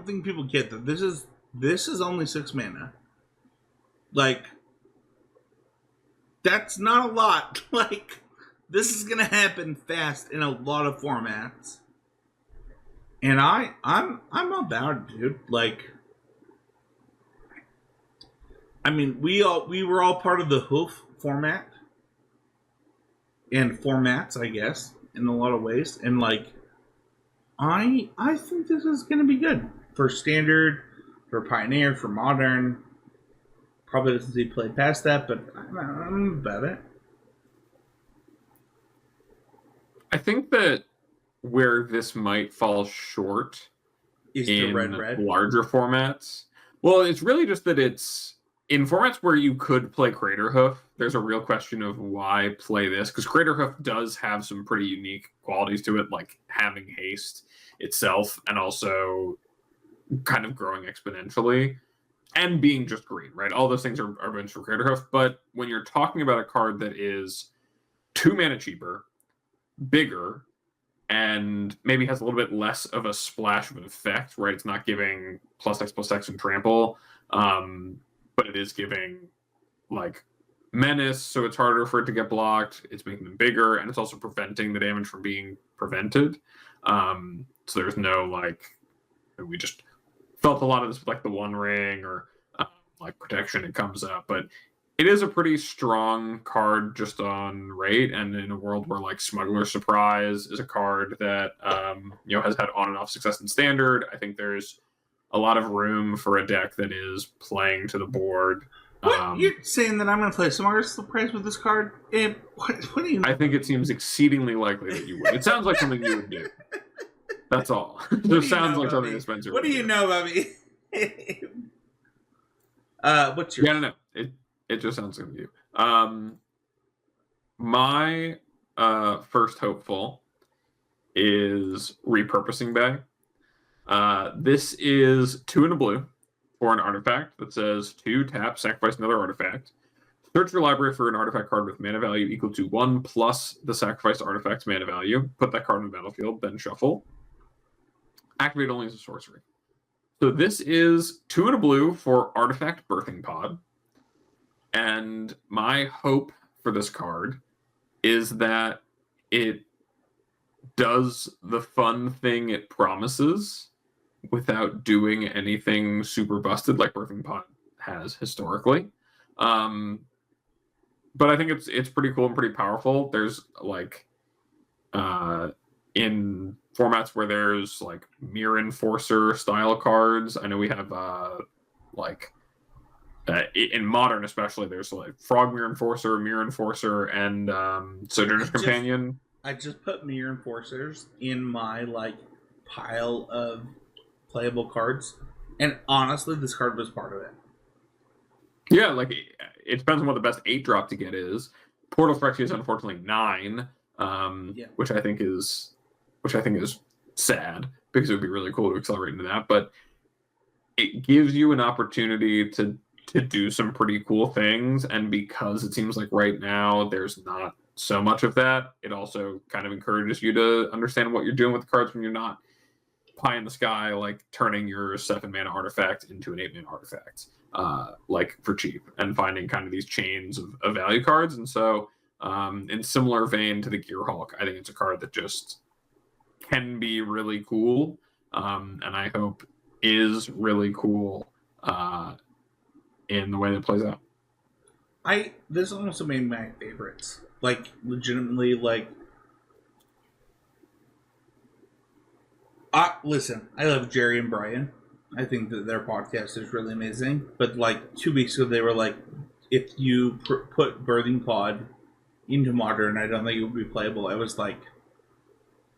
S1: think people get that this is only 6 mana. Like, that's not a lot. Like, this is gonna happen fast in a lot of formats. And I'm about it, dude. Like, I mean, we were all part of the Hoof format. And formats, I guess, in a lot of ways. And, like, I think this is gonna be good. For Standard, for Pioneer, for Modern. Probably doesn't see play past that, but I'm about it.
S2: I think that where this might fall short
S1: is
S2: in
S1: the red
S2: larger formats. Well, it's really just that it's in formats where you could play Craterhoof there's a real question of why play this, because Craterhoof does have some pretty unique qualities to it, like having haste itself and also kind of growing exponentially and being just green, right? All those things are bench for Craterhoof. But when you're talking about a card that is 2 mana cheaper, bigger, and maybe has a little bit less of a splash of an effect, right? It's not giving +X/+X and trample, but it is giving like menace, so it's harder for it to get blocked. It's making them bigger, and it's also preventing the damage from being prevented. So there's no like, we just felt a lot of this with like the One Ring or like protection. It comes up, but it is a pretty strong card just on rate, and in a world where like Smuggler's Surprise is a card that has had on and off success in Standard. I think there's a lot of room for a deck that is playing to the board.
S1: What, you're saying that I'm going to play Smuggler's Surprise with this card? What do you know?
S2: I think it seems exceedingly likely that you would. It sounds like something you would do. That's all. It just sounds like something that Spencer would do.
S1: What do you know about me? What's your...
S2: Yeah, no. It just sounds like you. My first hopeful is Repurposing Bay. This is 2 and a blue for an artifact that says 2 tap, sacrifice another artifact. Search your library for an artifact card with mana value equal to 1 plus the sacrificed artifact's mana value. Put that card on the battlefield, then shuffle. Activate only as a sorcery. So this is 2 and a blue for Artifact Birthing Pod. And my hope for this card is that it does the fun thing it promises without doing anything super busted like Birthing Pod has historically. But I think it's pretty cool and pretty powerful. There's like in formats where there's like Mirror Enforcer style cards. I know we have in Modern especially, there's like Frogmere Enforcer, Mirror Enforcer, and Sojourner's Companion.
S1: I just put Mirror Enforcers in my like pile of playable cards, and honestly, this card was part of it.
S2: Yeah, like it depends on what the best 8-drop to get is. Portal Strike is unfortunately 9, which I think is sad because it would be really cool to accelerate into that. But it gives you an opportunity to do some pretty cool things, and because it seems like right now there's not so much of that, it also kind of encourages you to understand what you're doing with the cards when you're not pie in the sky, like turning your 7-mana artifact into an 8-mana artifact, like for cheap, and finding kind of these chains of value cards. And so, in similar vein to the Gear Hulk, I think it's a card that just can be really cool, and I hope is really cool in the way that it plays out.
S1: This is also made my favorites. Like, legitimately, like... listen, I love Jerry and Brian. I think that their podcast is really amazing. But, like, 2 weeks ago, they were like, if you put Birthing Pod into Modern, I don't think it would be playable. I was like,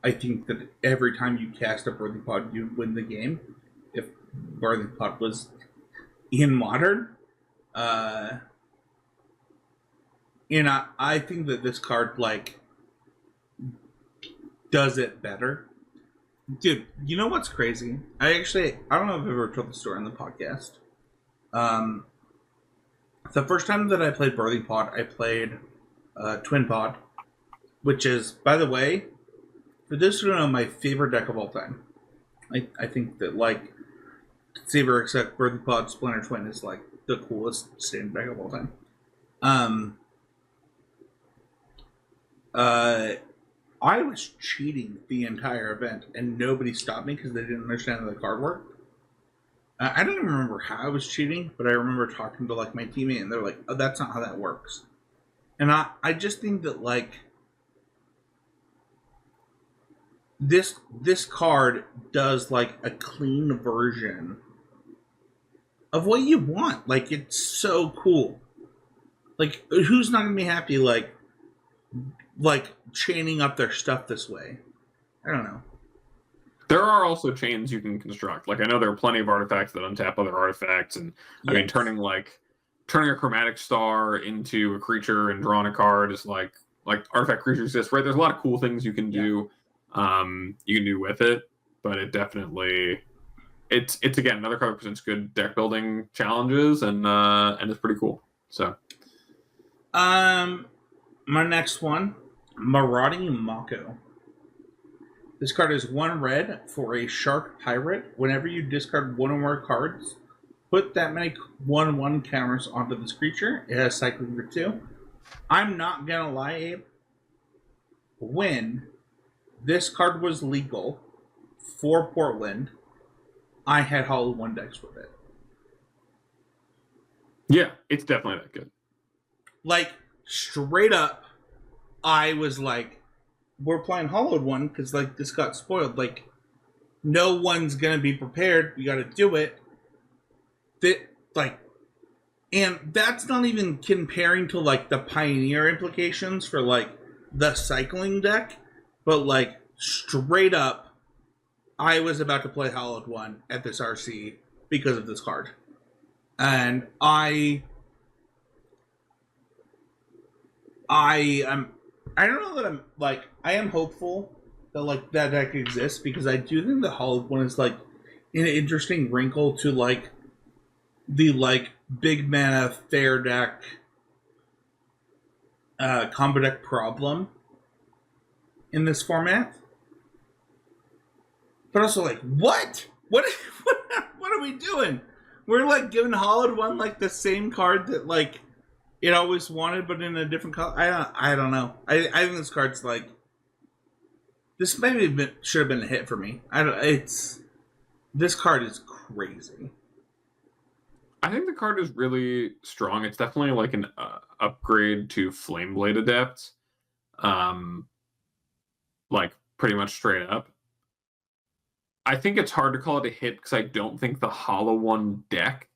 S1: I think that every time you cast a Birthing Pod, you win the game. If Birthing Pod was in Modern. And I think that this card, like, does it better. Dude, you know what's crazy? I don't know if I've ever told the story on the podcast. The first time that I played Birthing Pod, I played Twin Pod, which is, by the way, for those who don't know, my favorite deck of all time. I think that, like, Saber except Birthing Pod Splinter Twin is, like, the coolest standard deck of all time. I was cheating the entire event, and nobody stopped me because they didn't understand how the card worked. I don't even remember how I was cheating, but I remember talking to like my teammate, and they're like, "Oh, that's not how that works." And I just think that like this card does like a clean version of what you want. Like, it's so cool. Like, who's not gonna be happy like chaining up their stuff this way? I don't know.
S2: There are also chains you can construct. Like, I know there are plenty of artifacts that untap other artifacts, and I mean, turning like turning a chromatic star into a creature and drawing a card is like artifact creatures exist, right? There's a lot of cool things you can do. You can do with it, but it definitely it's again another card that presents good deck building challenges and it's pretty cool. So
S1: my next one, Marauding Mako. This card is 1 red for a Shark Pirate. Whenever you discard one or more cards, put that many 1/1 counters onto this creature. It has cycling for 2. I'm not gonna lie, Abe. When this card was legal for Portland, I had Hollow 1 decks with it.
S2: yeah, it's definitely that good.
S1: Like, straight up, I was like, we're playing Hollowed 1 because, like, this got spoiled. Like, no one's going to be prepared. We got to do it. And that's not even comparing to, like, the Pioneer implications for, like, the cycling deck. But, like, straight up, I was about to play Hollowed 1 at this RC because of this card. And I don't know that I'm like, I am hopeful that like that deck exists because I do think the Hollowed One is like an interesting wrinkle to like the like big mana fair deck combo deck problem in this format. But also like, what are we doing? We're like giving Hollowed One like the same card that like it always wanted, but in a different color. I don't know. I think this card's like this maybe should have been a hit for me. This card is crazy.
S2: I think the card is really strong. It's definitely like an upgrade to Flameblade Adept, like pretty much straight up. I think it's hard to call it a hit because I don't think the Hollow One deck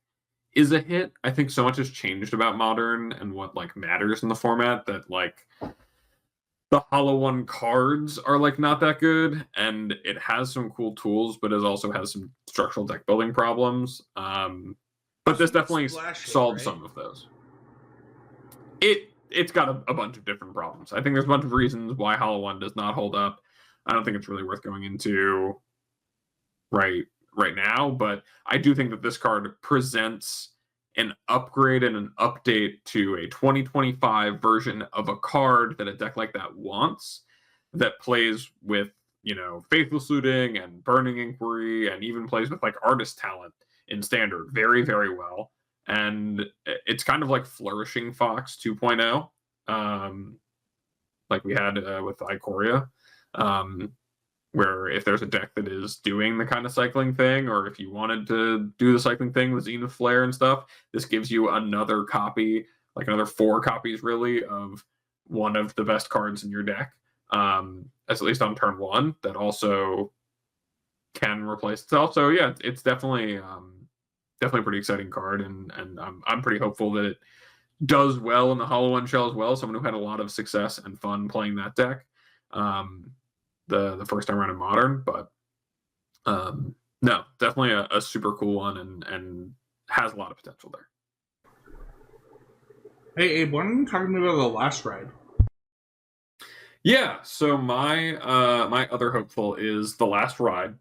S2: is a hit. I think so much has changed about Modern and what like matters in the format that like the Hollow One cards are like not that good, and it has some cool tools, but it also has some structural deck building problems. But this definitely solved some of those. It's got a bunch of different problems. I think there's a bunch of reasons why Hollow One does not hold up. I don't think it's really worth going into right now, but I do think that this card presents an upgrade and an update to a 2025 version of a card that a deck like that wants, that plays with, you know, Faithless Looting and Burning Inquiry, and even plays with like Artist Talent in Standard very, very well. And it's kind of like Flourishing Fox 2.0, like we had with Ikoria. Where if there's a deck that is doing the kind of cycling thing, or if you wanted to do the cycling thing with Zenith Flare and stuff, this gives you another copy, like another 4 copies really, of one of the best cards in your deck, as at least on turn 1, that also can replace itself. So yeah, it's definitely a pretty exciting card, and I'm pretty hopeful that it does well in the Hollow One shell as well. Someone who had a lot of success and fun playing that deck. The first time around in Modern, but no, definitely a super cool one and has a lot of potential there.
S1: Hey, Abe, why don't you talk to me about the last ride?
S2: Yeah, so my my other hopeful is the last ride.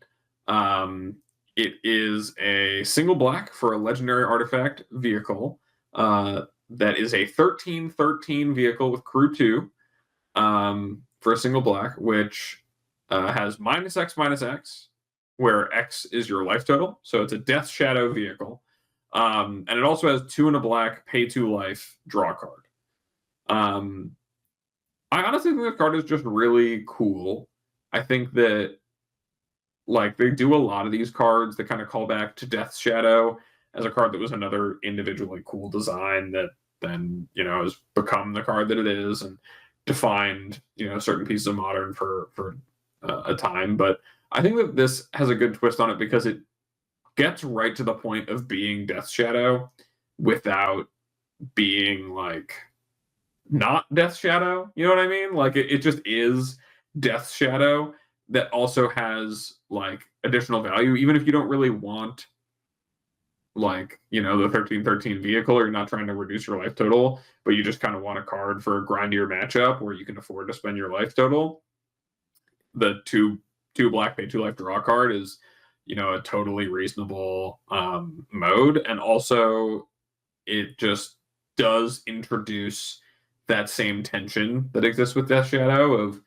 S2: It is a single black for a legendary artifact vehicle. That is a 13/13 vehicle with crew 2 for a single black, which has -X/-X, where X is your life total. So it's a Death Shadow vehicle. And it also has 2 and a black, pay 2 life, draw card. I honestly think this card is just really cool. I think that like they do a lot of these cards that kind of call back to Death Shadow as a card that was another individually cool design that then, you know, has become the card that it is and defined, you know, certain pieces of Modern for a time. But I think that this has a good twist on it because it gets right to the point of being Death Shadow without being like not Death Shadow. You know what I mean? Like it just is Death Shadow that also has like additional value, even if you don't really want like, the 1313 vehicle, or you're not trying to reduce your life total, but you just kind of want a card for a grindier matchup where you can afford to spend your life total, the two black pay 2 life draw card is, a totally reasonable mode. And also it just does introduce that same tension that exists with Death Shadow of,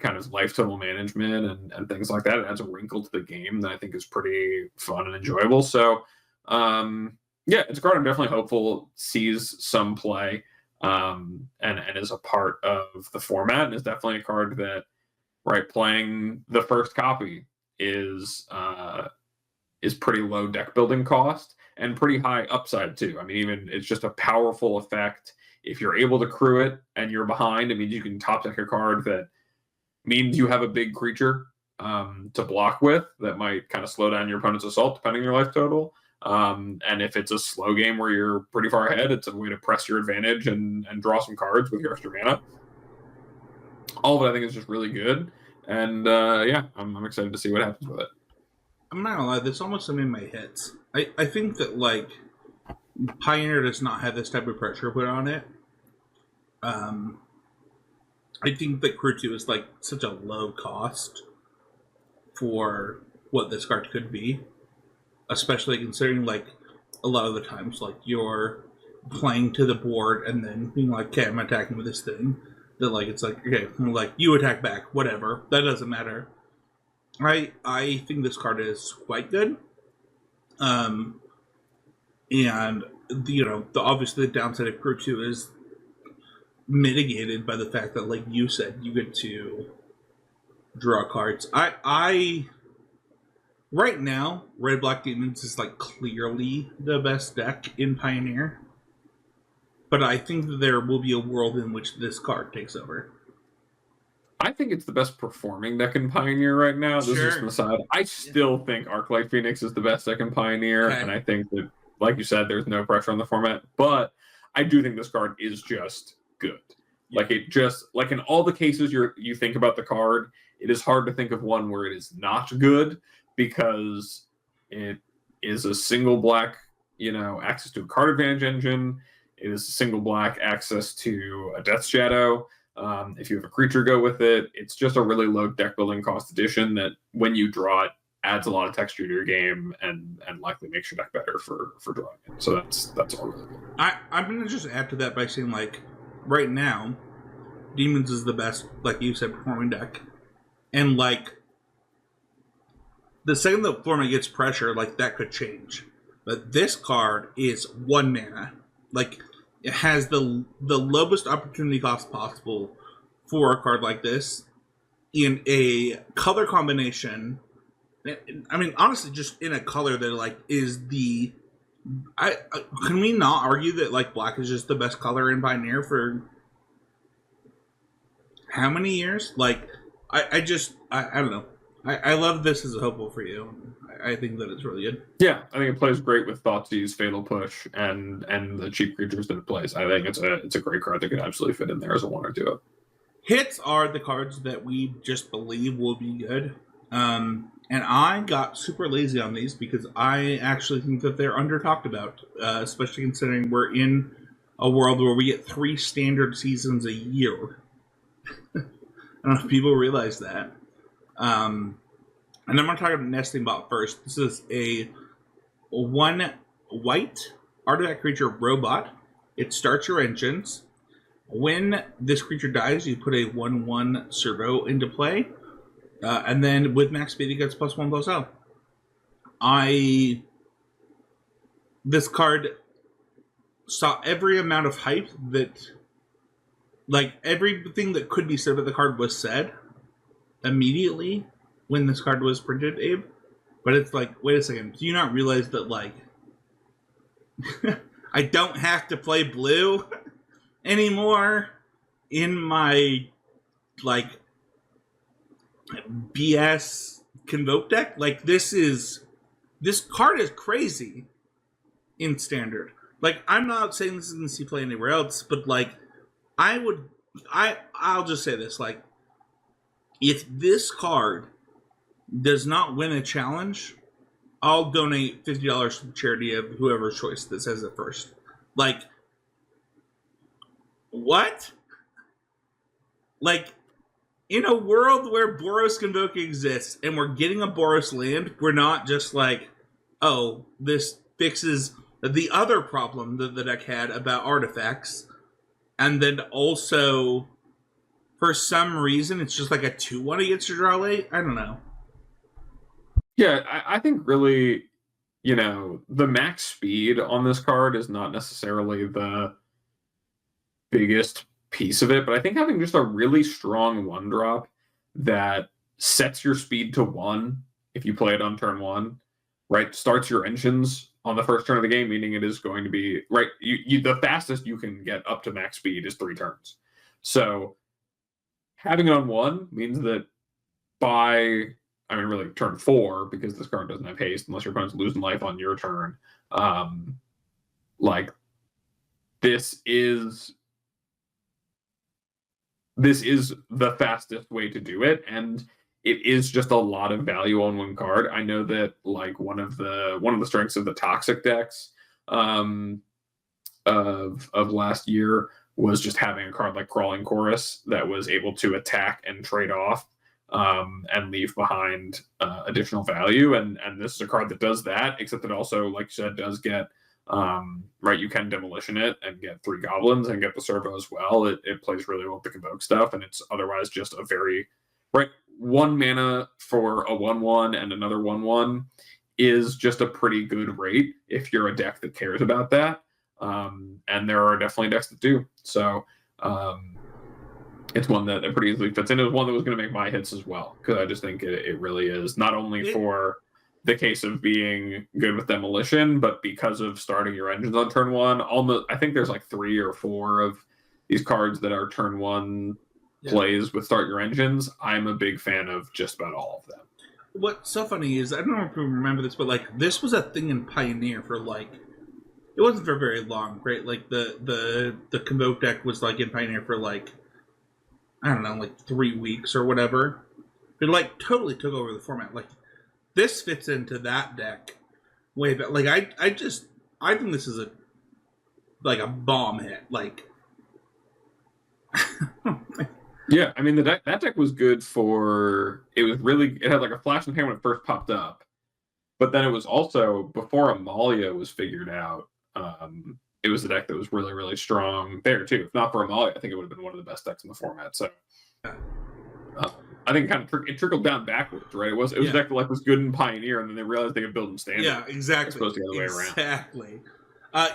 S2: kind of life total management and things like that. It adds a wrinkle to the game that I think is pretty fun and enjoyable. So, yeah, it's a card I'm definitely hopeful sees some play, and is a part of the format, and is definitely a card that, right, playing the first copy is pretty low deck building cost and pretty high upside too. I mean, even it's just a powerful effect. If you're able to crew it and you're behind, it means you can top deck a card that means you have a big creature to block with that might kind of slow down your opponent's assault depending on your life total. And if it's a slow game where you're pretty far ahead, it's a way to press your advantage and draw some cards with your extra mana. All of it, I think, is just really good. And yeah, I'm excited to see what happens with it.
S1: I'm not gonna lie, this almost made my hits. I think that, like, Pioneer does not have this type of pressure put on it. I think that Crew 2 is, like, such a low cost for what this card could be. Especially considering, like, a lot of the times, like, you're playing to the board and then being like, okay, I'm attacking with this thing. That, like, it's like, okay, like, you attack back, whatever. That doesn't matter. I think this card is quite good. And, obviously the downside of Crew 2 is mitigated by the fact that, like you said, you get to draw cards. Right now, Red Black Demons is, like, clearly the best deck in Pioneer. But I think that there will be a world in which this card takes over.
S2: I think it's the best performing deck in Pioneer right now. This
S1: Sure.
S2: is an aside. I still think Arclight Phoenix is the best deck in Pioneer,
S1: Okay.
S2: and I think that, like you said, there's no pressure on the format. But I do think this card is just good.
S1: Yeah.
S2: Like, it just, like, in all the cases you think about the card, it is hard to think of one where it is not good, because it is a single black, access to a card advantage engine. It is a single black access to a Death Shadow. If you have a creature go with it, it's just a really low deck building cost addition that, when you draw it, adds a lot of texture to your game and likely makes your deck better for drawing it. So that's all really good.
S1: I'm going to just add to that by saying, like, right now, Demons is the best, like you said, performing deck. And, like, the second the format gets pressure, like, that could change. But this card is 1 mana. Like, it has the lowest opportunity cost possible for a card like this in a color combination. I mean, honestly, just in a color that, like, is the... can we not argue that, like, black is just the best color in Pioneer for how many years? Like, I don't know. I love this as a hopeful for you. I think that it's really good.
S2: Yeah, I think it plays great with Thoughtseize, Fatal Push, and the cheap creatures that it plays. I think it's a great card that could absolutely fit in there as a 1 or 2.
S1: Hits are the cards that we just believe will be good. And I got super lazy on these because I actually think that they're under talked about, especially considering we're in a world where we get 3 standard seasons a year. I don't know if people realize that. And I'm going to talk about Nesting Bot first. This is a 1 white artifact creature robot. It starts your engines. When this creature dies, you put a 1/1 servo into play. And then with max speed, it gets +1/+0. This card saw every amount of hype that, like, everything that could be said about the card was said immediately when this card was printed, Abe. But it's like, wait a second, do you not realize that, like, I don't have to play blue anymore in my, like, BS Convoke deck? Like, this card is crazy in Standard. Like, I'm not saying this isn't see play anywhere else, but, like, I'll just say this, like, if this card does not win a challenge, I'll donate $50 to the charity of whoever's choice that says it first. Like, what? Like, in a world where Boros Convoke exists and we're getting a Boros land, we're not just like, oh, this fixes the other problem that the deck had about artifacts. And then also, for some reason, it's just like a 2-1 against your draw late. I don't know.
S2: Yeah, I think really, the max speed on this card is not necessarily the biggest piece of it, but I think having just a really strong 1-drop that sets your speed to 1 if you play it on turn 1, right? Starts your engines on the first turn of the game, meaning it is going to be, right, the fastest you can get up to max speed is 3 turns. So having it on 1 means that really turn 4, because this card doesn't have haste unless your opponent's losing life on your turn. Like, this is the fastest way to do it, and it is just a lot of value on 1 card. I know that, like, one of the strengths of the toxic decks of last year was just having a card like Crawling Chorus that was able to attack and trade off and leave behind additional value. And this is a card that does that, except that also, like you said, does get right, you can demolition it and get 3 goblins and get the servo as well. It plays really well with the convoke stuff, and it's otherwise just a very, right, 1 mana for a 1/1 and another 1/1 is just a pretty good rate if you're a deck that cares about that. And there are definitely decks that do. So it's one that pretty easily fits in. It was one that was going to make my hits as well, because I just think it really is, not only for the case of being good with demolition, but because of starting your engines on turn 1. Almost, I think there's like 3 or 4 of these cards that are turn 1 plays with start your engines. I'm a big fan of just about all of them.
S1: What's so funny is, I don't know if you remember this, but like, this was a thing in Pioneer for like, it wasn't for very long, right? Like the Convoke deck was like in Pioneer for like, I don't know, like 3 weeks or whatever. It like totally took over the format. Like, this fits into that deck way better. Like, I think this is a bomb hit. Like,
S2: yeah, I mean, that deck was good for, it had like a flash in the pan when it first popped up, but then it was also, before Amalia was figured out, it was a deck that was really, really strong there too. If not for Amalia, I think it would have been one of the best decks in the format. So I think it trickled down backwards, right? It was a deck that like was good in Pioneer, and then they realized they could build in Standard.
S1: Yeah, exactly.
S2: It's supposed to be the other way around.
S1: Exactly.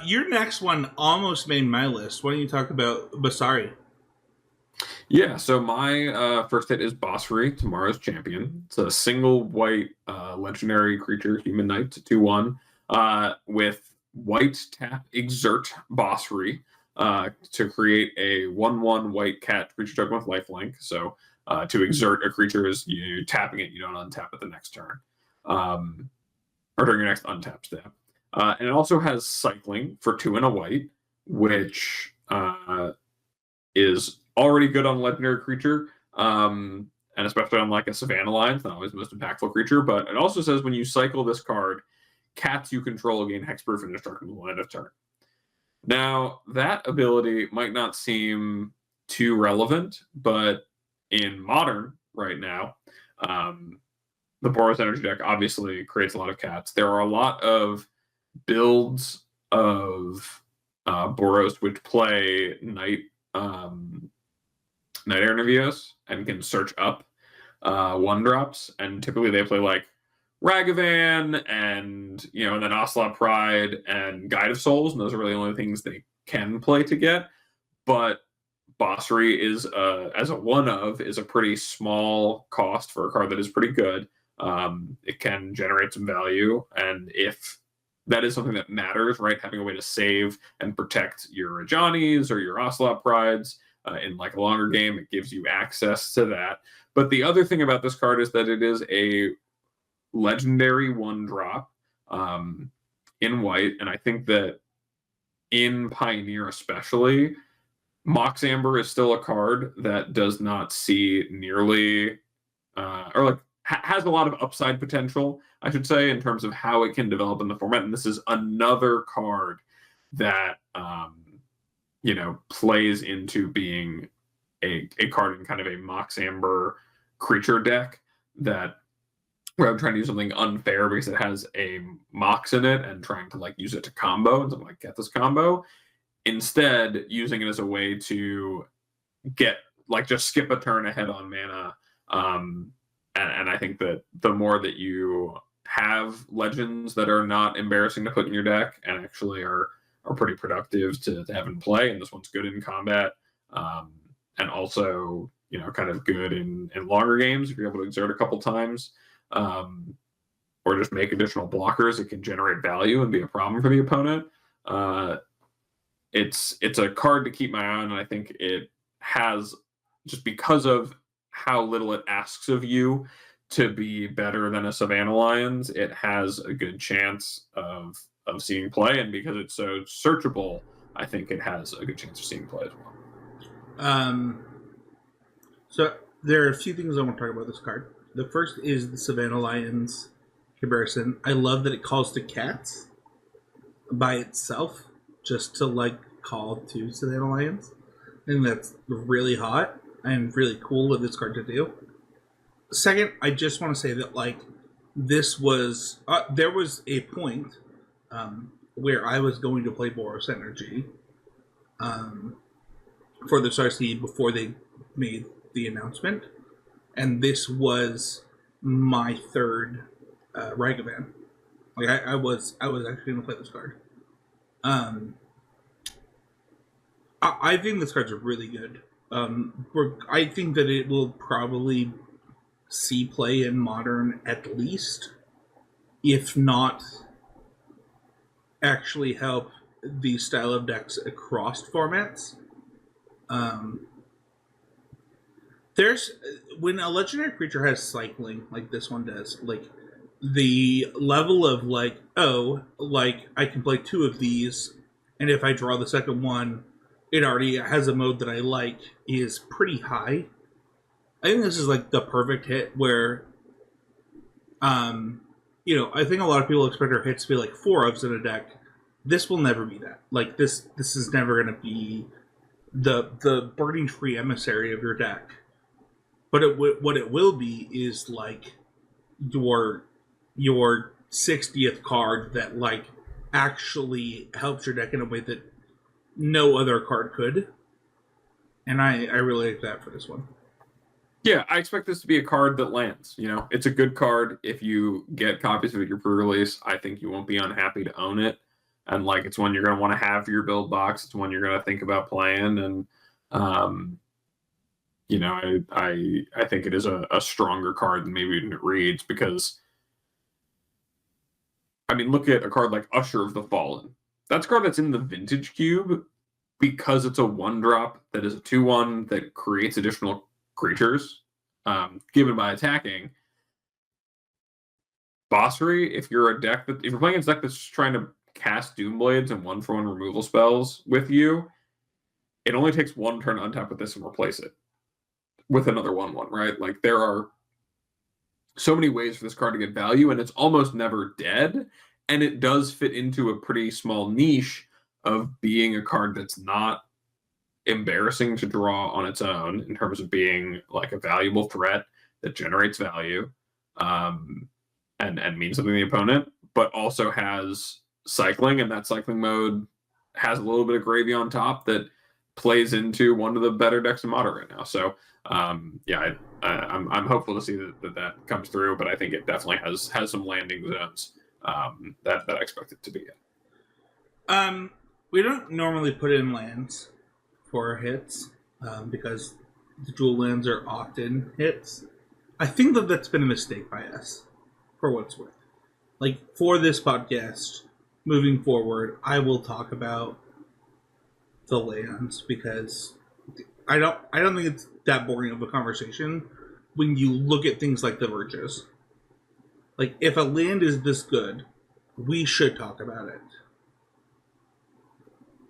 S1: Your next one almost made my list. Why don't you talk about Basari?
S2: Yeah, so my first hit is Basri, Tomorrow's Champion. It's a single white legendary creature, human knight, 2/1, with white tap exert Basri to create a 1/1 white cat creature token with lifelink. So to exert a creature is you tapping it, you don't untap it the next turn, or during your next untap step. And it also has cycling for 2 and a white, which is already good on legendary creature, and especially on like a Savannah line. It's not always the most impactful creature, but it also says when you cycle this card, cats you control gain hexproof and indestructible end of turn. Now, that ability might not seem too relevant, but in Modern right now, the Boros Energy deck obviously creates a lot of cats. There are a lot of builds of Boros which play Night Air Navios and can search up 1-drops, and typically they play like Ragavan and then Ocelot Pride and Guide of Souls, and those are really the only things they can play to get. But Basri is as a one-of is a pretty small cost for a card that is pretty good. It can generate some value, and if that is something that matters, right, having a way to save and protect your Rajanis or your Ocelot Prides in like a longer game, it gives you access to that. But the other thing about this card is that it is a legendary 1-drop in white, and I think that in Pioneer especially, Mox Amber is still a card that does not see nearly or like has a lot of upside potential, I should say, in terms of how it can develop in the format. And this is another card that plays into being a card in kind of a Mox Amber creature deck that where I'm trying to do something unfair because it has a Mox in it and trying to like use it to combo and something like get this combo. Instead, using it as a way to get like just skip a turn ahead on mana. And I think that the more that you have legends that are not embarrassing to put in your deck and actually are pretty productive to have in play, and this one's good in combat, and also kind of good in longer games if you're able to exert a couple times, or just make additional blockers, it can generate value and be a problem for the opponent. It's a card to keep my eye on, and I think it has, just because of how little it asks of you to be better than a Savannah Lions, it has a good chance of seeing play, and because it's so searchable, I think it has a good chance of seeing play as well.
S1: So there are a few things I want to talk about this card. The first is the Savannah Lions comparison. I love that it calls to cats by itself, just to like call to Savannah Lions. I think that's really hot and really cool with this card to do. Second, I just want to say that like this was there was a point where I was going to play Boros Energy for the Star Seed before they made the announcement, and this was my third Ragavan. Like I was actually going to play this card. I think this card's really good. I think that it will probably see play in Modern at least, if not actually help the style of decks across formats. There's when a legendary creature has cycling like this one does, like the level of like, oh, like I can play two of these, and if I draw the second one, it already has a mode that I like, is pretty high. I think this is like the perfect hit where, I think a lot of people expect our hits to be like 4-ofs in a deck. This will never be that. Like this is never going to be the Burning Tree emissary of your deck. But what it will be is like your 60th card that like actually helps your deck in a way that no other card could. And I really like that for this one.
S2: Yeah, I expect this to be a card that lands. It's a good card. If you get copies of it your pre-release, I think you won't be unhappy to own it. And like, it's one you're going to want to have for your build box. It's one you're going to think about playing. And I think it is a stronger card than maybe it reads, because I mean, look at a card like Usher of the Fallen. That's a card that's in the Vintage Cube because it's a 1-drop that is a 2/1 that creates additional creatures given by attacking. Bossery, if you're playing a deck that's trying to cast Doomblades and 1-for-1 removal spells with you, it only takes one turn to untap with this and replace it with another 1/1, right? Like, there are so many ways for this card to get value, and it's almost never dead, and it does fit into a pretty small niche of being a card that's not embarrassing to draw on its own in terms of being like a valuable threat that generates value and means something to the opponent, but also has cycling, and that cycling mode has a little bit of gravy on top that plays into one of the better decks in Modern right now. So I'm hopeful to see that comes through, but I think it definitely has some landing zones that I expect it to be in.
S1: We don't normally put in lands for hits because the dual lands are often hits. I think that's been a mistake by us, for what it's worth. Like, for this podcast, moving forward, I will talk about the lands because I don't think it's that boring of a conversation when you look at things like the Verges. Like, if a land is this good, we should talk about it.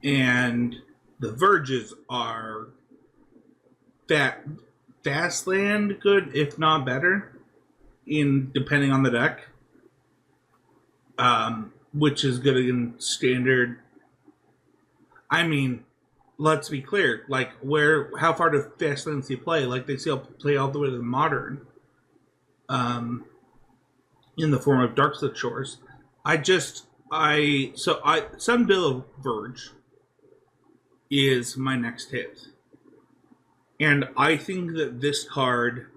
S1: And the Verges are that fast land good, if not better. in depending on the deck, which is good in standard. I mean, let's be clear. Like, how far do fast lanes you play? Like, they still play all the way to the modern, in the form of Darkslip Shores. Sun Bill Verge is my next hit, and I think that this card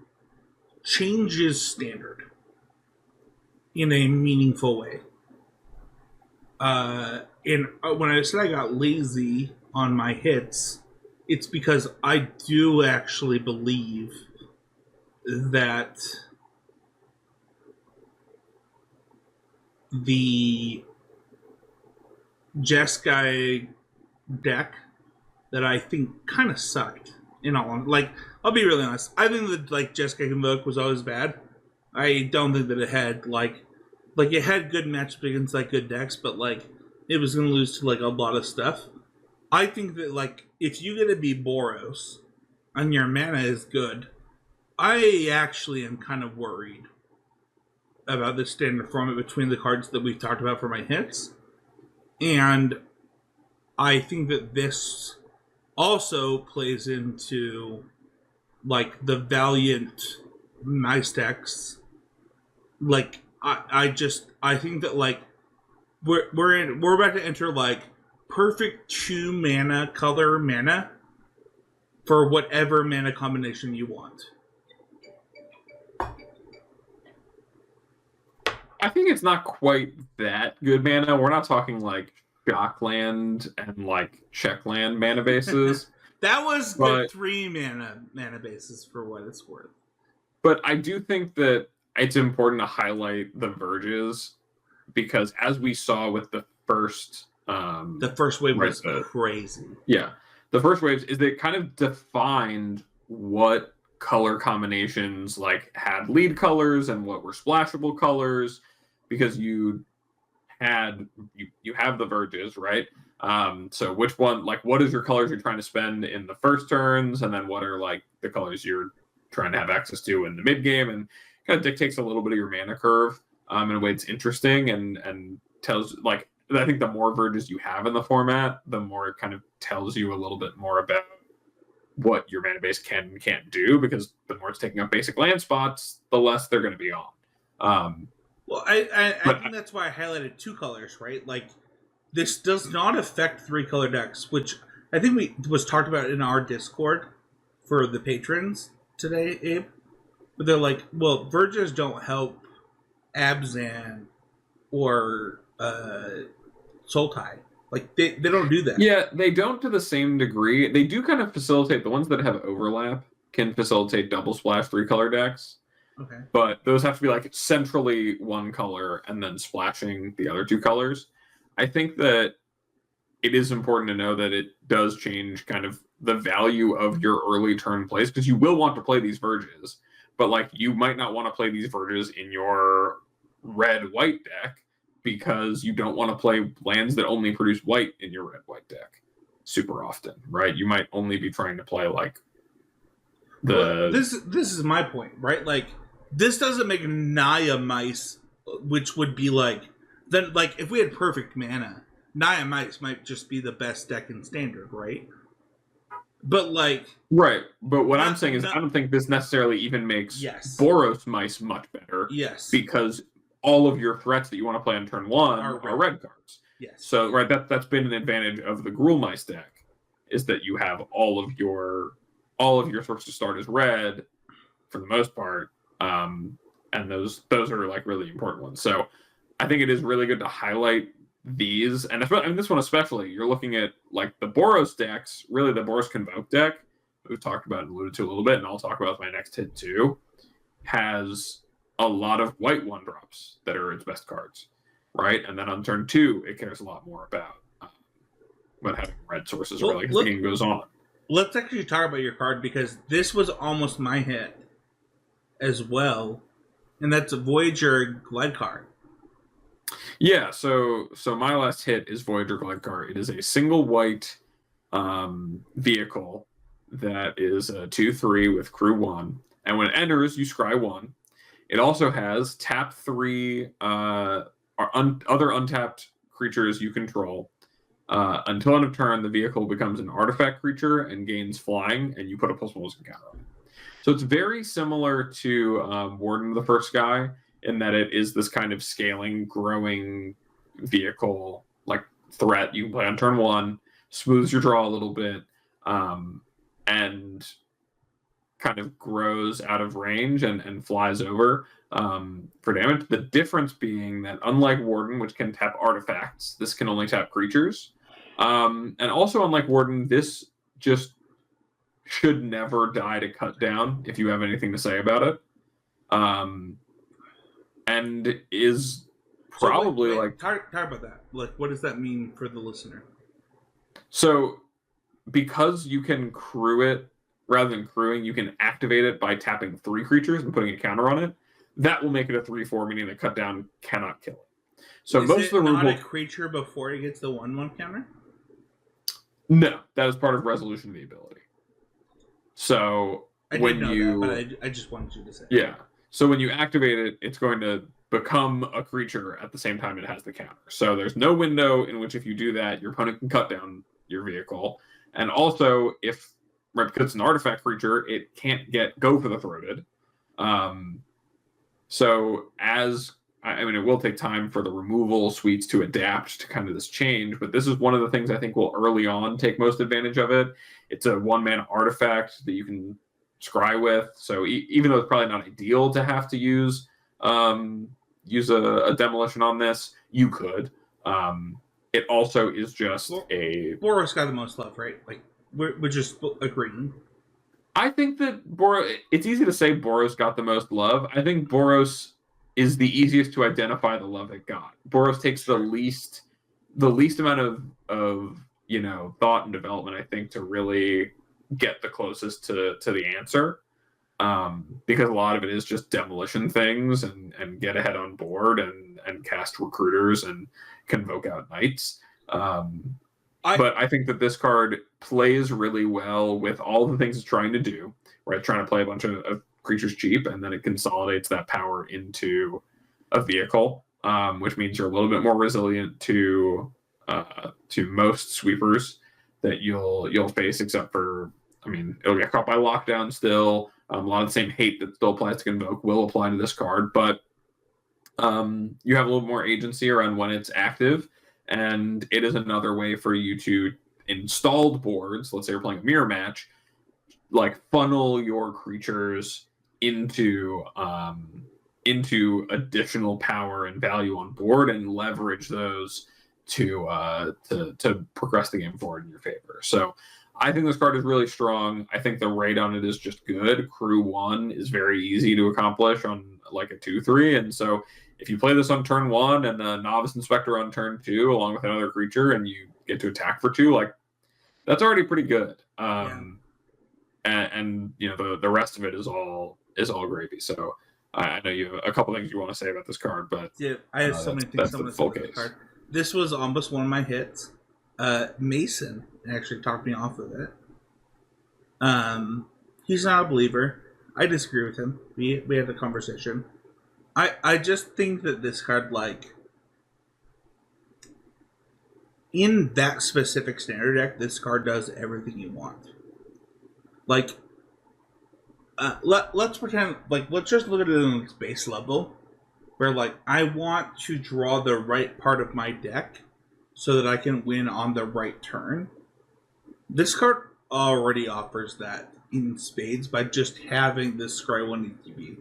S1: changes standard in a meaningful way. And when I said I got lazy on my hits, it's because I do actually believe that the Jeskai deck that I think kind of sucked. Like, I'll be really honest. I think that like Jeskai Convoke was always bad. I don't think that it had like it had good matchups against like good decks, but like it was going to lose to like a lot of stuff. I think that like if you get to be Boros and your mana is good, I actually am kind of worried about the standard format between the cards that we've talked about for my hits. And I think that this also plays into like the Valiant Mice decks. Like I think that like we're about to enter like perfect 2 mana color mana for whatever mana combination you want.
S2: I think it's not quite that good mana. We're not talking like Shockland and like Checkland mana bases.
S1: That was the 3 mana bases for what it's worth.
S2: But I do think that it's important to highlight the Verges, because as we saw with the first
S1: wave was crazy.
S2: Yeah. The first waves is they kind of defined what color combinations like had lead colors and what were splashable colors, because you have the Verges, right? So which one, like, what is your colors you're trying to spend in the first turns, and then what are like the colors you're trying to have access to in the mid game, and kind of dictates a little bit of your mana curve in a way it's interesting and tells, like, I think the more Verges you have in the format, the more it kind of tells you a little bit more about what your mana base can and can't do, because the more it's taking up basic land spots, the less they're going to be on.
S1: Well, I think that's why I highlighted 2 colors, right? Like, this does not affect 3 color decks, which I think was talked about in our Discord for the patrons today, Abe. But they're like, well, Verges don't help Abzan or Sultai. Like, they don't do that.
S2: Yeah, they don't to the same degree. They do kind of facilitate, the ones that have overlap can facilitate double splash 3 color decks.
S1: Okay.
S2: But those have to be like centrally 1 color and then splashing the other 2 colors. I think that it is important to know that it does change kind of the value of your early turn plays, because you will want to play these Verges, but like you might not want to play these Verges in your red-white deck, because you don't want to play lands that only produce white in your red-white deck super often, right? You might only be trying to play like the...
S1: Well, this is my point, right? Like, this doesn't make Naya Mice, which would be like, then like if we had perfect mana, Naya Mice might just be the best deck in standard, right? But like,
S2: right. But what I'm saying is, I don't think this necessarily even makes Boros Mice much better.
S1: Yes,
S2: because all of your threats that you want to play on turn 1 are red cards.
S1: Yes.
S2: So right, that's been an advantage of the Gruul Mice deck, is that you have all of your sources to start as red for the most part, and those are like really important ones. So I think it is really good to highlight these, and this one especially. You're looking at like the Boros decks, really the Boros Convoke deck that we've talked about and alluded to a little bit, and I'll talk about my next hit too, has a lot of white 1-drops that are its best cards, right? And then on turn 2, it cares a lot more about having red sources, really, as the game goes on.
S1: Let's actually talk about your card, because this was almost my hit as well, and that's a Voyager Glidecar.
S2: Yeah, so my last hit is Voyager Glidecar. It is a single white vehicle that is a 2/3 with crew 1, and when it enters, you scry 1. It also has tap 3 other untapped creatures you control. Until end of turn, the vehicle becomes an artifact creature and gains flying, and you put a +1 counter on it. So it's very similar to Warden of the First Sky in that it is this kind of scaling, growing vehicle like threat you can play on turn 1, smooths your draw a little bit, and kind of grows out of range and flies over for damage. The difference being that unlike Warden, which can tap artifacts, this can only tap creatures. And also unlike Warden, this just should never die to cut down if you have anything to say about it. And is probably
S1: talk about that. Like, what does that mean for the listener?
S2: So because you can crew it rather than crewing, you can activate it by tapping 3 creatures and putting a counter on it. That will make it a 3/4, meaning the cut down cannot kill it. So
S1: is
S2: most
S1: it
S2: of the
S1: not a creature before it gets the 1/1 counter?
S2: No, that is part of resolution of the ability. So
S1: I
S2: when
S1: did know
S2: you,
S1: that, but I just wanted you to say.
S2: Yeah. So when you activate it, it's going to become a creature at the same time it has the counter. So there's no window in which if you do that, your opponent can cut down your vehicle. And also, because it's an artifact creature, it can't go for the throated. So it will take time for the removal suites to adapt to kind of this change, but this is one of the things I think will early on take most advantage of it. It's a 1-mana artifact that you can scry with, so even though it's probably not ideal to have to use a demolition on this, you could. It also is just
S1: Boros got the most love, right? Like we're just agreeing.
S2: I think that it's easy to say Boros got the most love. I think Boros is the easiest to identify the love it got. Boros takes the least amount of thought and development, I think, to really get the closest to the answer. Because a lot of it is just demolition things and get ahead on board and cast recruiters and convoke out knights. But I think that this card plays really well with all the things it's trying to do, right? Trying to play a bunch of creatures cheap, and then it consolidates that power into a vehicle, which means you're a little bit more resilient to most sweepers that you'll face, except for, it'll get caught by lockdown still. A lot of the same hate that still applies to Convoke will apply to this card, but you have a little more agency around when it's active, and it is another way for you to installed boards. Let's say you're playing a mirror match, like funnel your creatures into additional power and value on board, and leverage those to progress the game forward in your favor. So I think this card is really strong. I think the rate on it is just good. Crew 1 is very easy to accomplish on like a 2/3, and so if you play this on turn 1 and a Novice Inspector on turn 2 along with another creature, and you get to attack for 2, like that's already pretty good. And the rest of it is all gravy. So I know you have a couple things you want to say about this card, but
S1: yeah, I have so many things I want to say about this card. This was almost one of my hits. Mason actually talked me off of it. He's not a believer. I disagree with him. We had a conversation. I just think that this card, like, in that specific standard deck, this card does everything you want. Like, let's pretend, like, let's just look at it on its base level, where, like, I want to draw the right part of my deck so that I can win on the right turn. This card already offers that in spades by just having this Scry 1 ETB.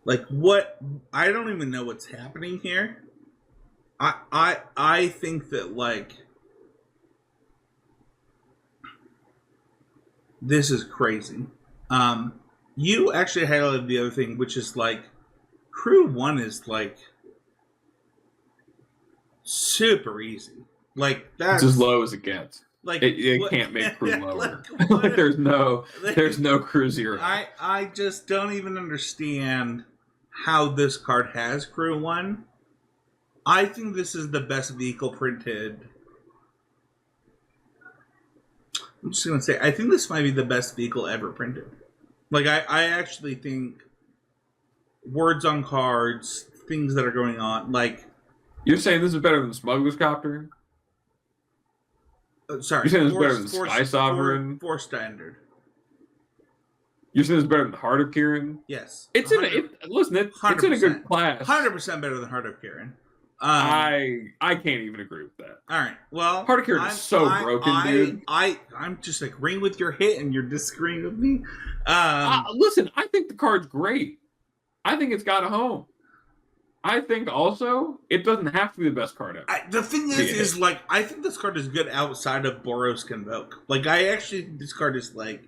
S1: Like, what? I don't even know what's happening here. I think that, like, this is crazy. You actually highlighted the other thing, which is, like, Crew 1 is, like, super easy. Like, that's
S2: it's as low as it gets.
S1: Like,
S2: it can't make crew lower. Like, there's no crew 0.
S1: I just don't even understand how this card has Crew 1. I think this is the best vehicle printed. I'm just going to say, I think this might be the best vehicle ever printed. Like, I actually think words on cards, things that are going on. Like,
S2: You're saying this is better than Smuggler's Copter?
S1: sorry,
S2: You're saying this is better than Sky Sovereign?
S1: Four standard.
S2: You're saying this is better than Heart of Kirin?
S1: Yes,
S2: It's in it's in a good class.
S1: 100% better than Heart of Kirin.
S2: I can't even agree with that.
S1: All right, well,
S2: Heart of Kirin is so broken, dude.
S1: I'm just agreeing with your hit, and you're disagreeing with me.
S2: Listen, I think the card's great. I think it's got a home. I think also it doesn't have to be the best card ever.
S1: The thing is like, I think this card is good outside of Boros Convoke. Like, I actually think this card is like,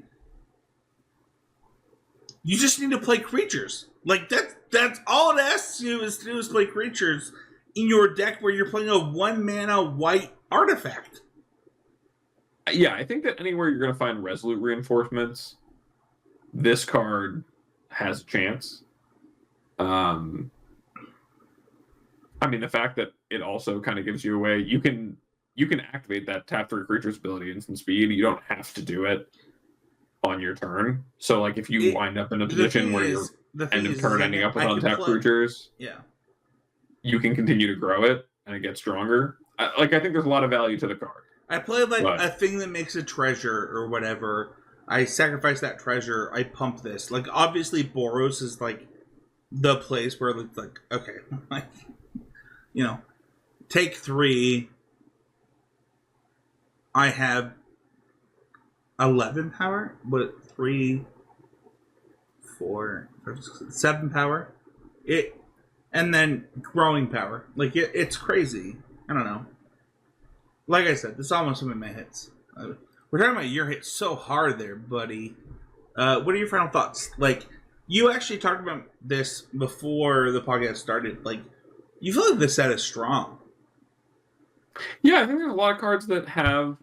S1: you just need to play creatures. Like, that's all it asks you is to do is play creatures in your deck where you're playing a 1-mana white artifact.
S2: Yeah, I think that anywhere you're going to find Resolute Reinforcements, this card has a chance. I mean, the fact that it also kind of gives you a way, you can activate that tap 3 creatures ability instant speed. You don't have to do it on your turn. So, like, if you wind up in a position where you're end of turn ending up with untapped creatures,
S1: yeah,
S2: you can continue to grow it and it gets stronger. I think there's a lot of value to the card.
S1: I play like a thing that makes a treasure or whatever. I sacrifice that treasure. I pump this. Like, obviously, Boros is like the place where it's like, okay, like, you know, take 3. I have 11 power, but 3, 4, 5, 6, 7 power. And then growing power. Like, it's crazy. I don't know. Like I said, this is almost some of my hits. We're talking about your hits so hard there, buddy. What are your final thoughts? Like, you actually talked about this before the podcast started. Like, you feel like this set is strong.
S2: Yeah, I think there's a lot of cards that have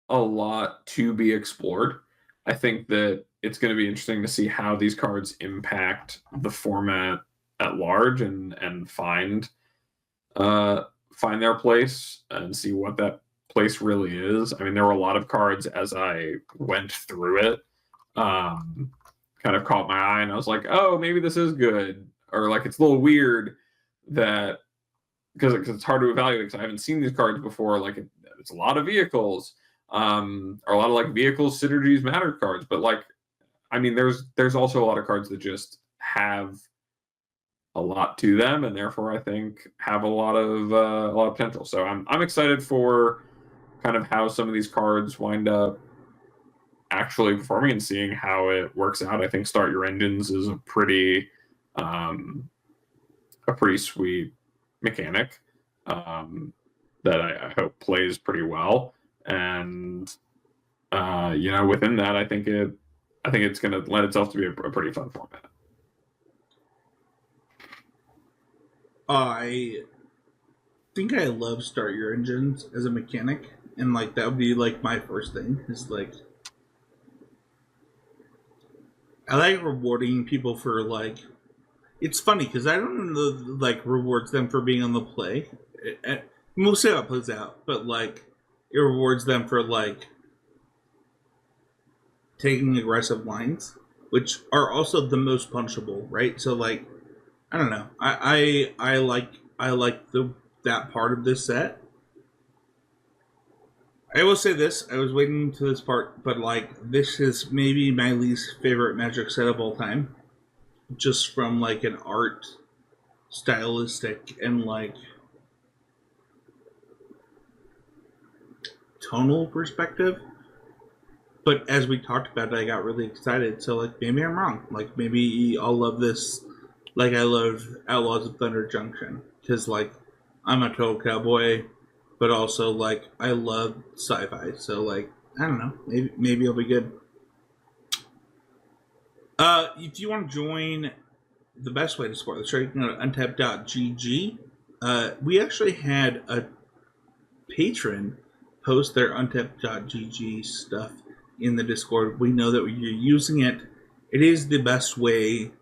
S2: a lot to be explored. I think that it's going to be interesting to see how these cards impact the format at large and find their place and see what that place really is. I mean, there were a lot of cards as I went through it, kind of caught my eye, and I was like, oh, maybe this is good, or like it's a little weird that because it's hard to evaluate because I haven't seen these cards before. Like it's a lot of vehicles, or a lot of like vehicles synergies matter cards, but like, I mean, there's also a lot of cards that just have a lot to them, and therefore I think have a lot of potential. So I'm excited for kind of how some of these cards wind up actually performing and seeing how it works out. I think Start Your Engines is a pretty sweet mechanic that I hope plays pretty well, and within that, I think it's going to lend itself to be a pretty fun format.
S1: I think I love Start Your Engines as a mechanic, and like that would be like my first thing is like I like rewarding people for like it's funny because I don't know like rewards them for being on the play. We'll see how it plays out, but like it rewards them for like taking aggressive lines, which are also the most punishable, right? So like I don't know. I like that part of this set. I will say this. I was waiting to this part, but like this is maybe my least favorite Magic set of all time, just from like an art, stylistic, and like tonal perspective. But as we talked about it, I got really excited. So like maybe I'm wrong. Like maybe I'll love this. Like I love Outlaws of Thunder Junction because like I'm a total cowboy, but also like I love sci-fi. So like I don't know, maybe it'll be good. If you want to join, the best way to support the show, you can go to untapped.gg. We actually had a patron post their untapped.gg stuff in the Discord. We know that you're using it. It is the best way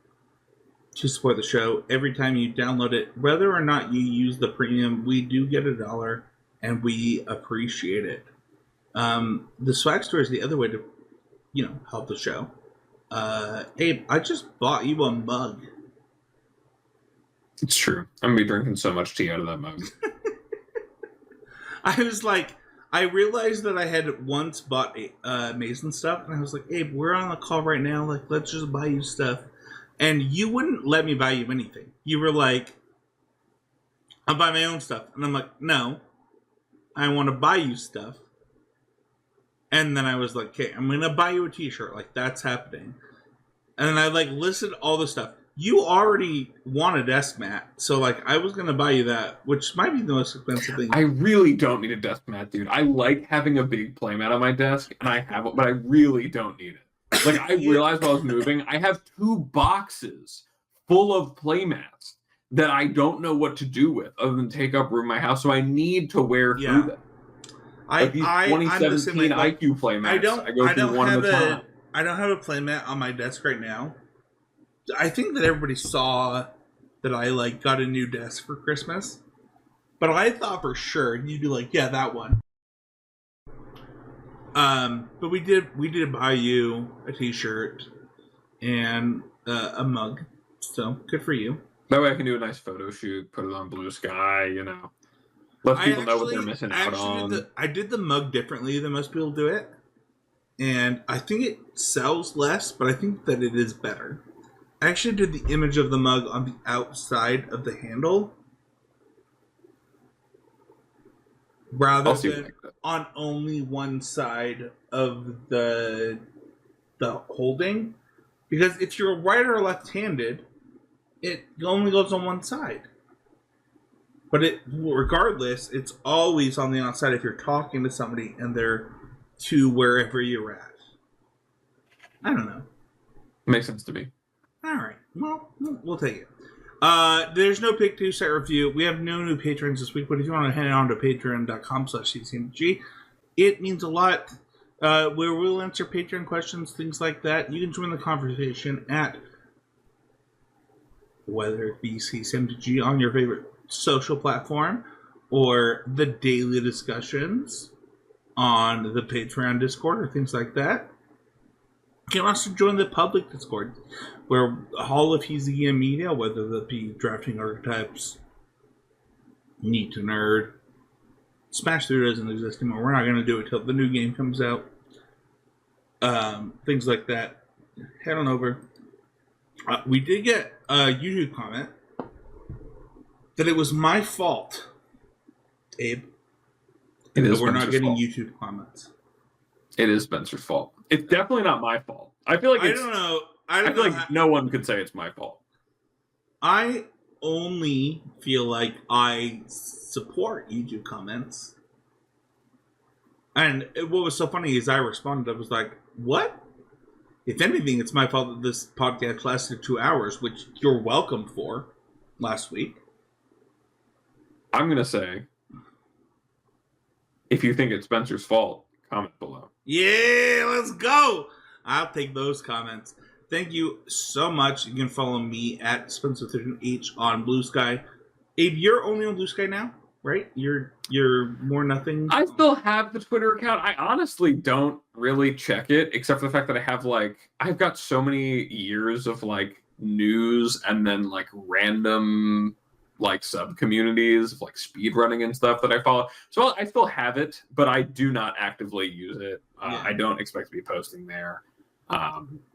S1: to support the show. Every time you download it, whether or not you use the premium, we do get $1 and we appreciate it. The swag store is the other way to help the show. Abe, I just bought you a mug.
S2: It's true. I'm gonna be drinking so much tea out of that mug.
S1: I was like, I realized that I had once bought Mason stuff, and I was like, Abe, we're on a call right now. Like, let's just buy you stuff. And you wouldn't let me buy you anything. You were like, I'll buy my own stuff. And I'm like, no, I want to buy you stuff. And then I was like, okay, I'm going to buy you a t-shirt. Like, that's happening. And then I, like, listed all the stuff. You already want a desk mat. So, like, I was going to buy you that, which might be the most expensive thing.
S2: I really don't need a desk mat, dude. I like having a big playmat on my desk, and I have it, but I really don't need it. Like, I realized while I was moving, I have 2 boxes full of playmats that I don't know what to do with other than take up room in my house, so I need to wear through them. Like these 2017 IQ playmats, I go through one at a time.
S1: I don't have a playmat on my desk right now. I think that everybody saw that I like got a new desk for Christmas, but I thought for sure you'd be like, yeah, that one. But we did buy you a t-shirt and a mug, so good for you.
S2: That way I can do a nice photo shoot, put it on Blue Sky, you know. Let people know what they're missing out on.
S1: I did the mug differently than most people do it. And I think it sells less, but I think that it is better. I actually did the image of the mug on the outside of the handle rather than on only one side of the holding. Because if you're right or left-handed, it only goes on one side. But regardless, it's always on the outside if you're talking to somebody and they're to wherever you're at. I don't know.
S2: Makes sense to me.
S1: All right. Well, we'll take it. There's no Pick 2 set review. We have no new patrons this week, but if you want to head on to patreon.com/ccmg, it means a lot. Where we'll answer Patreon questions, things like that. You can join the conversation at whether it be CCMG on your favorite social platform or the daily discussions on the Patreon Discord or things like that. You can also join the public Discord where all of EZM media, whether that be drafting archetypes, Neat to Nerd, Smash 3 doesn't exist anymore. We're not going to do it till the new game comes out. Things like that. Head on over. We did get a YouTube comment that it was my fault, Abe.
S2: It is
S1: we're not getting
S2: fault.
S1: YouTube comments.
S2: It is Spencer's fault. It's definitely not my fault. I feel like
S1: I don't know.
S2: I feel like no one could say it's my fault.
S1: I only feel like I support YouTube comments. And what was so funny is I responded, I was like, what? If anything, it's my fault that this podcast lasted 2 hours, which you're welcome for last week.
S2: I'm going to say, if you think it's Spencer's fault, comment below.
S1: Yeah, let's go. I'll take those comments. Thank you so much. You can follow me at Spencer13H on Blue Sky. Abe, you're only on Blue Sky now, right? You're more nothing.
S2: I still have the Twitter account. I honestly don't really check it, except for the fact that I've got so many years of news and then random sub communities of speedrunning and stuff that I follow. So I still have it, but I do not actively use it. I don't expect to be posting there.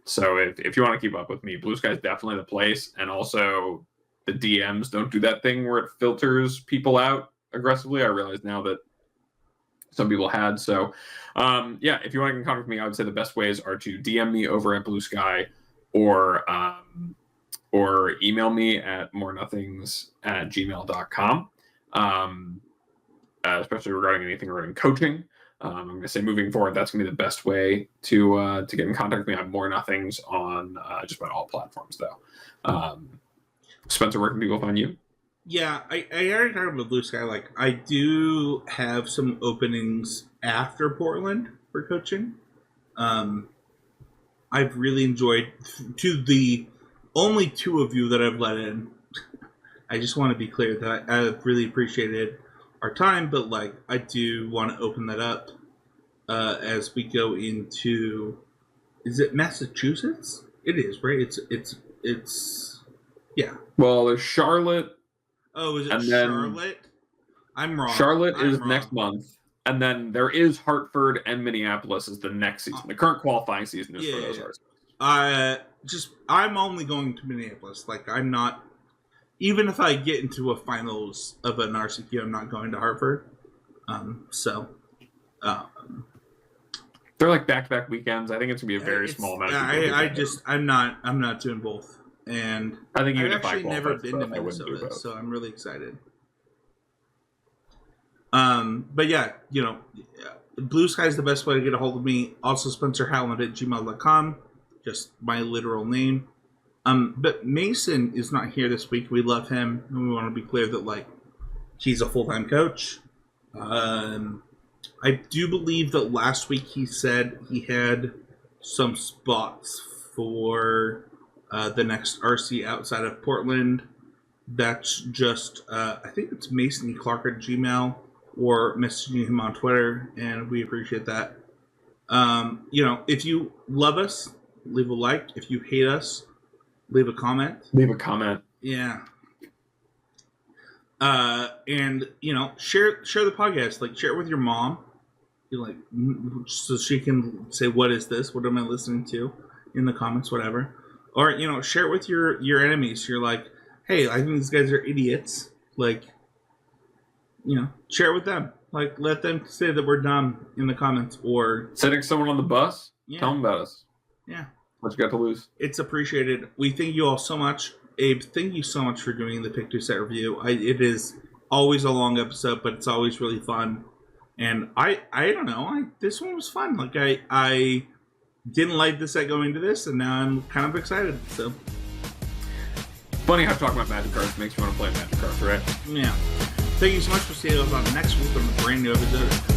S2: So if you want to keep up with me, Blue Sky is definitely the place. And also the DMs don't do that thing where it filters people out aggressively. I realize now that some people had. So if you want to get in contact with me, I would say the best ways are to DM me over at Blue Sky or email me at morenothings@gmail.com, especially regarding anything regarding coaching. I'm going to say moving forward, that's going to be the best way to get in contact with me. I have More Nothings on just about all platforms, though. Spencer, where can people find you?
S1: Yeah, I already talked about Blue Sky. I do have some openings after Portland for coaching. I've really enjoyed, to the only 2 of you that I've let in, I just want to be clear that I've really appreciated our time, but I do want to open that up as we go into, is it Massachusetts? It is, right? It's Yeah.
S2: Well, there's Charlotte.
S1: Oh, is it
S2: And then
S1: Charlotte? I'm wrong.
S2: Charlotte
S1: I'm
S2: is
S1: wrong.
S2: next month. And then there is Hartford and Minneapolis is the next season. The current qualifying season is for those RCQs.
S1: I'm only going to Minneapolis. Like, I'm not, even if I get into a finals of an RCQ, I'm not going to Hartford.
S2: They're like back-to-back weekends. I think it's gonna be a very small amount of people.
S1: I'm not doing both. And
S2: I think
S1: I've actually never been to Minnesota, so I'm really excited. But yeah, Blue Sky is the best way to get a hold of me. Also, SpencerHowland@gmail.com, just my literal name. But Mason is not here this week. We love him, and we want to be clear that he's a full-time coach. I do believe that last week he said he had some spots for the next RC outside of Portland. That's just, I think it's Mason Clark at Gmail or messaging him on Twitter, and we appreciate that. If you love us, leave a like. If you hate us, leave a comment.
S2: Leave a comment.
S1: Yeah. And share the podcast. Share it with your mom. So she can say, "What is this? What am I listening to?" in the comments, whatever. Or share it with your enemies. You're like, "Hey, I think these guys are idiots." Share it with them. Let them say that we're dumb in the comments. Or
S2: sending someone on the bus. Yeah. Tell them about us.
S1: Yeah.
S2: What you got to lose?
S1: It's appreciated. We thank you all so much. Abe, thank you so much for doing the Pick 2 set review. It is always a long episode, but it's always really fun. And I don't know. This one was fun. I didn't like the set going into this, and now I'm kind of excited. So
S2: funny how talking about Magic cards makes you want to play Magic cards, right?
S1: Yeah. Thank you so much for seeing us on next week on a brand new episode.